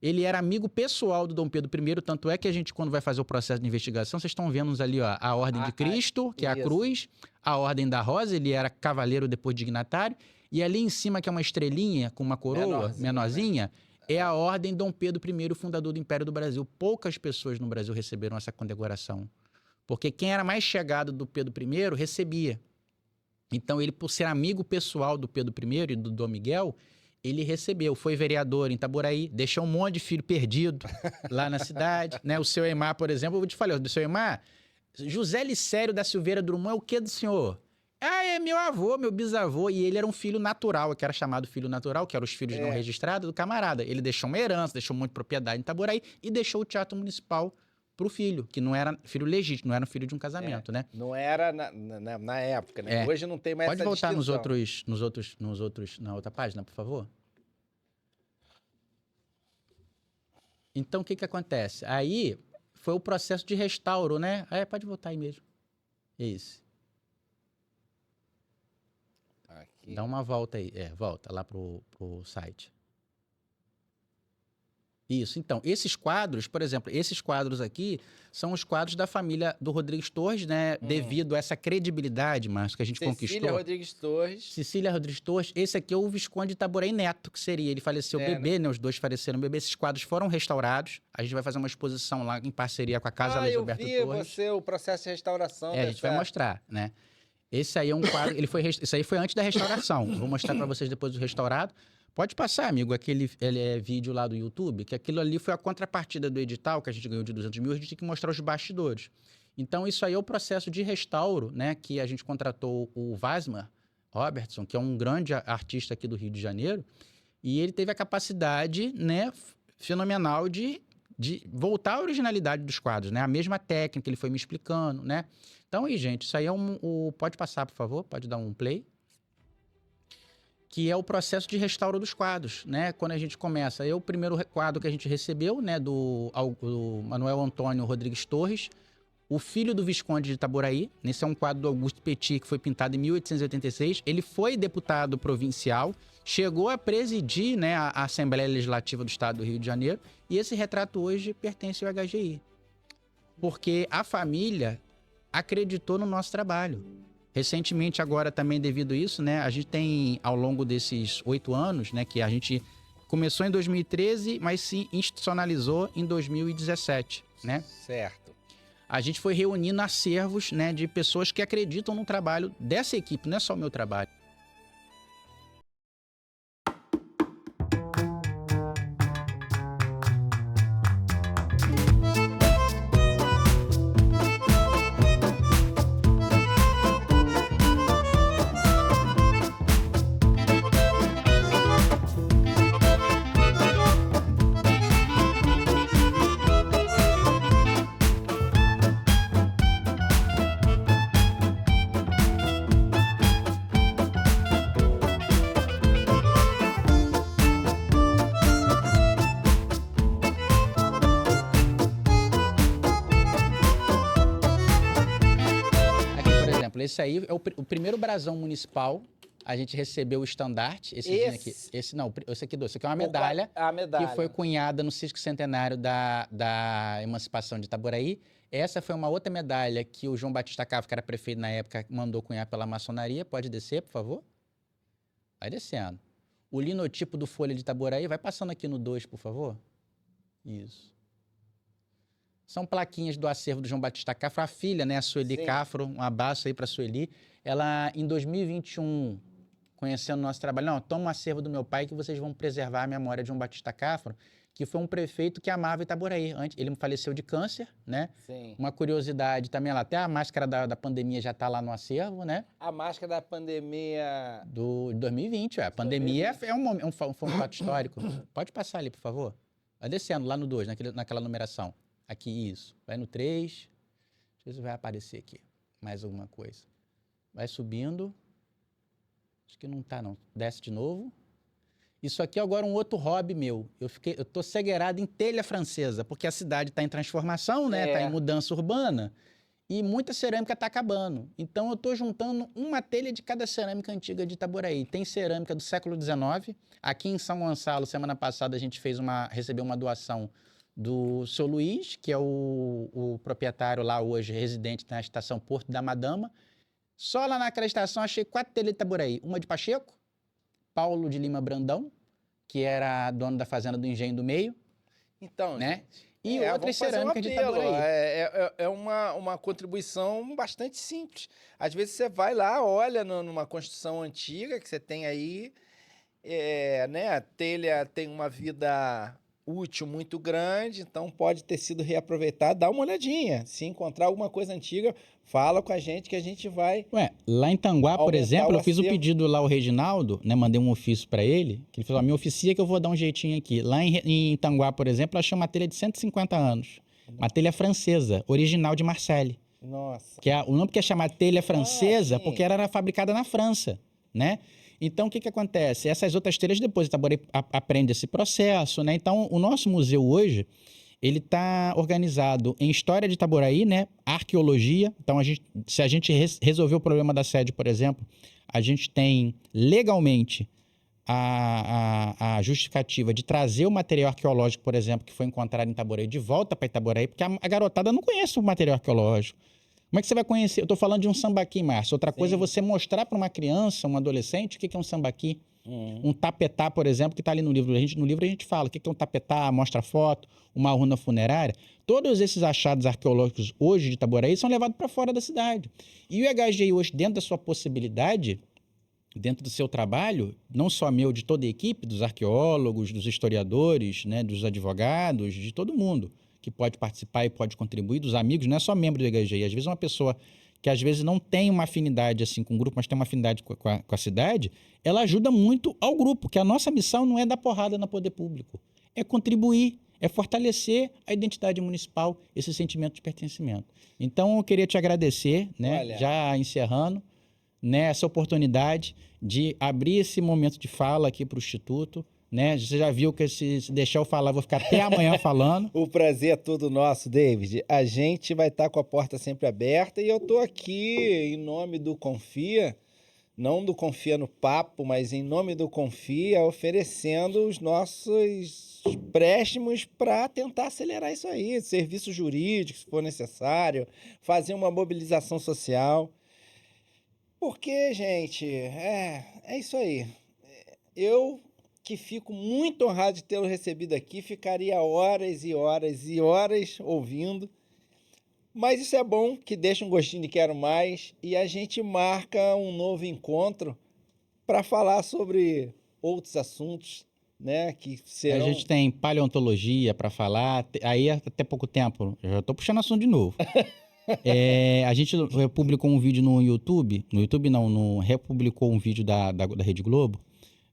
Ele era amigo pessoal do Dom Pedro I, tanto é que a gente, quando vai fazer o processo de investigação, vocês estão vendo ali, ó, a Ordem de Cristo, que é a cruz, a Ordem da Rosa, ele era cavaleiro depois dignatário, e ali em cima, que é uma estrelinha com uma coroa menorzinha, é a Ordem Dom Pedro I, fundador do Império do Brasil. Poucas pessoas no Brasil receberam essa condecoração, porque quem era mais chegado do Pedro I recebia. Então, ele, por ser amigo pessoal do Pedro I e do Dom Miguel, ele recebeu, foi vereador em Itaboraí, deixou um monte de filho perdido lá na cidade, né? O seu Emar, por exemplo, eu te falei, do seu Emar, José Licério da Silveira Drummond é o quê do senhor? Ah, é meu avô, meu bisavô, e ele era um filho natural, que era chamado filho natural, que eram os filhos não registrados do camarada. Ele deixou uma herança, deixou um monte de propriedade em Itaboraí e deixou o Teatro Municipal pro filho, que não era filho legítimo, não era filho de um casamento, né? Não era na época, né? Hoje não tem mais Pode essa voltar distinção. na outra página, por favor? Então, o que acontece? Aí, foi o processo de restauro, né? Pode voltar aí mesmo. Isso. Aqui. Dá uma volta aí. Volta lá pro site. Isso, então, esses quadros, por exemplo, esses quadros aqui são os quadros da família do Rodrigues Torres, né? Devido a essa credibilidade, Márcio, que a gente conquistou. Cecília Rodrigues Torres. Esse aqui é o Visconde de Itaboraí Neto, que seria. Ele faleceu bebê, né? Os dois faleceram bebê. Esses quadros foram restaurados. A gente vai fazer uma exposição lá em parceria com a Casa Luiz Alberto Torres. O processo de restauração. A gente vai mostrar, né? Esse aí é um quadro, isso aí foi antes da restauração. Vou mostrar para vocês depois do restaurado. Pode passar, amigo, aquele vídeo lá do YouTube, que aquilo ali foi a contrapartida do edital, que a gente ganhou de 200 mil, a gente tem que mostrar os bastidores. Então, isso aí é o processo de restauro, né, que a gente contratou o Vasmar Robertson, que é um grande artista aqui do Rio de Janeiro, e ele teve a capacidade, né, fenomenal de voltar à originalidade dos quadros, né, a mesma técnica, ele foi me explicando, né. Então, aí, gente, isso aí é pode passar, por favor, pode dar um play. Que é o processo de restauro dos quadros, né? Quando a gente começa, o primeiro quadro que a gente recebeu, né, do Manuel Antônio Rodrigues Torres, o filho do Visconde de Itaboraí. Esse é um quadro do Augusto Petit, que foi pintado em 1886. Ele foi deputado provincial, chegou a presidir, né, a Assembleia Legislativa do Estado do Rio de Janeiro, e esse retrato hoje pertence ao HGI. Porque a família acreditou no nosso trabalho. Recentemente, agora também devido a isso, né, a gente tem, ao longo desses 8 anos, né, que a gente começou em 2013, mas se institucionalizou em 2017, né? Certo. A gente foi reunindo acervos, né, de pessoas que acreditam no trabalho dessa equipe, não é só o meu trabalho. Esse aí é o primeiro brasão municipal. A gente recebeu o estandarte. Esse aqui. Esse aqui é uma medalha, que foi cunhada no Sesquicentenário da Emancipação de Itaboraí. Essa foi uma outra medalha que o João Batista Cavo, que era prefeito na época, mandou cunhar pela maçonaria. Pode descer, por favor? Vai descendo. O linotipo do Folha de Itaboraí. Vai passando aqui no 2, por favor. Isso. São plaquinhas do acervo do João Batista Cafro, a filha, né, a Sueli Sim. Cafro, um abraço aí para a Sueli. Ela, em 2021, conhecendo o nosso trabalho, não, toma o acervo do meu pai que vocês vão preservar a memória de João Batista Cafro, que foi um prefeito que amava Itaboraí. Ele faleceu de câncer, né? Sim. Uma curiosidade também, até a máscara da pandemia já está lá no acervo, né? A máscara da pandemia... Do 2020, a pandemia foi um fato histórico. Pode passar ali, por favor. Vai descendo, lá no 2, naquela numeração. Aqui, isso. Vai no 3. Deixa eu ver se vai aparecer aqui. Mais alguma coisa. Vai subindo. Acho que não tá, não. Desce de novo. Isso aqui é agora um outro hobby meu. Eu tô cegueirado em telha francesa, porque a cidade está em transformação, né? Está em mudança urbana. E muita cerâmica está acabando. Então, eu estou juntando uma telha de cada cerâmica antiga de Itaboraí. Tem cerâmica do século XIX. Aqui em São Gonçalo, semana passada, a gente recebeu uma doação do seu Luiz, que é o proprietário lá hoje, residente na estação Porto da Madama. Só lá naquela estação achei 4 telhas de Itaboraí. Uma de Pacheco, Paulo de Lima Brandão, que era dono da fazenda do Engenho do Meio. Então, né? E outras cerâmicas de Itaboraí. É uma contribuição bastante simples. Às vezes você vai lá, olha numa construção antiga que você tem aí, né? A telha tem uma vida útil muito grande, então pode ter sido reaproveitado. Dá uma olhadinha. Se encontrar alguma coisa antiga, fala com a gente que a gente vai... Lá em Tanguá, por exemplo, eu fiz o acervo. pedido lá ao Reginaldo, né? Mandei um ofício para ele, que ele falou, me oficia que eu vou dar um jeitinho aqui. Lá em Tanguá, por exemplo, eu achei uma telha de 150 anos. Uma telha francesa, original de Marseille. Nossa. O nome que é chamado telha francesa, sim. porque ela era fabricada na França, né? Então, o que acontece? Essas outras telhas, depois Itaboraí aprende esse processo, né? Então, o nosso museu hoje, ele está organizado em história de Itaboraí, né? Arqueologia. Então, se a gente resolver o problema da sede, por exemplo, a gente tem legalmente a justificativa de trazer o material arqueológico, por exemplo, que foi encontrado em Itaboraí, de volta para Itaboraí, porque a garotada não conhece o material arqueológico. Como é que você vai conhecer? Eu estou falando de um sambaqui, Márcio. Outra coisa é você mostrar para uma criança, um adolescente, o que é um sambaqui. Um tapetá, por exemplo, que está ali no livro. No livro a gente fala o que é um tapetá, mostra foto, uma urna funerária. Todos esses achados arqueológicos hoje de Itaboraí são levados para fora da cidade. E o EHGI hoje, dentro da sua possibilidade, dentro do seu trabalho, não só meu, de toda a equipe, dos arqueólogos, dos historiadores, né, dos advogados, de todo mundo que pode participar e pode contribuir, dos amigos, não é só membro do EHGI. Às vezes uma pessoa que às vezes não tem uma afinidade assim com o grupo, mas tem uma afinidade com a cidade, ela ajuda muito ao grupo, que a nossa missão não é dar porrada no poder público, é contribuir, é fortalecer a identidade municipal, esse sentimento de pertencimento. Então, eu queria te agradecer, né, já encerrando, né, essa oportunidade de abrir esse momento de fala aqui para o Instituto. Né? Você já viu que se deixar eu falar, eu vou ficar até amanhã falando. O prazer é todo nosso, David. A gente vai estar com a porta sempre aberta e eu estou aqui em nome do Confia, não do Confia no Papo, mas em nome do Confia, oferecendo os nossos préstimos para tentar acelerar isso aí, serviço jurídico, se for necessário, fazer uma mobilização social. Porque, gente, é isso aí. Eu... que fico muito honrado de tê-lo recebido aqui, ficaria horas e horas e horas ouvindo, mas isso é bom, que deixa um gostinho de quero mais, e a gente marca um novo encontro para falar sobre outros assuntos, né, que serão... A gente tem paleontologia para falar, aí até pouco tempo, eu já estou puxando assunto de novo. A gente publicou um vídeo no YouTube não, republicou um vídeo da Rede Globo,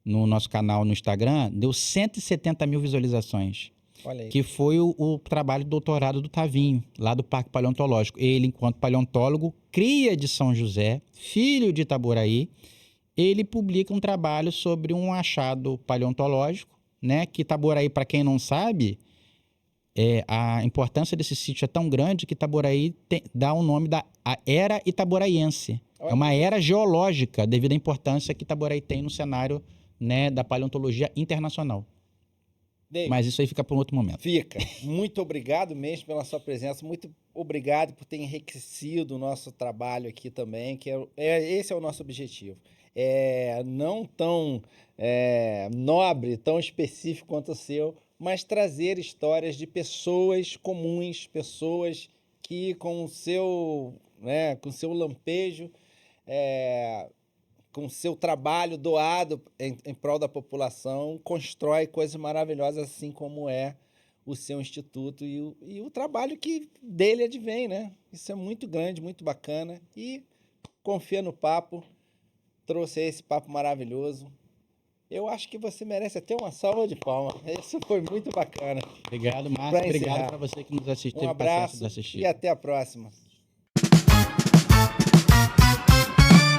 no nosso canal no Instagram, deu 170 mil visualizações. Olha aí. Que foi o trabalho de doutorado do Tavinho, lá do Parque Paleontológico. Ele, enquanto paleontólogo, cria de São José, filho de Itaboraí, ele publica um trabalho sobre um achado paleontológico, né? Que Itaboraí, para quem não sabe, a importância desse sítio é tão grande que Itaboraí dá o nome da Era Itaboraiense. É uma era geológica, devido à importância que Itaboraí tem no cenário, né, da paleontologia internacional. David, mas isso aí fica para um outro momento. Fica. Muito obrigado mesmo pela sua presença. Muito obrigado por ter enriquecido o nosso trabalho aqui também, que esse é o nosso objetivo. Não tão nobre, tão específico quanto o seu, mas trazer histórias de pessoas comuns, pessoas que com o seu, né, com seu lampejo, com o seu trabalho doado em prol da população, constrói coisas maravilhosas, assim como é o seu instituto e o trabalho que dele advém, né? Isso é muito grande, muito bacana. E confia no papo, trouxe esse papo maravilhoso. Eu acho que você merece até uma salva de palmas. Isso foi muito bacana. Obrigado, Márcio. Obrigado para você que nos assistiu. Um abraço e até a próxima.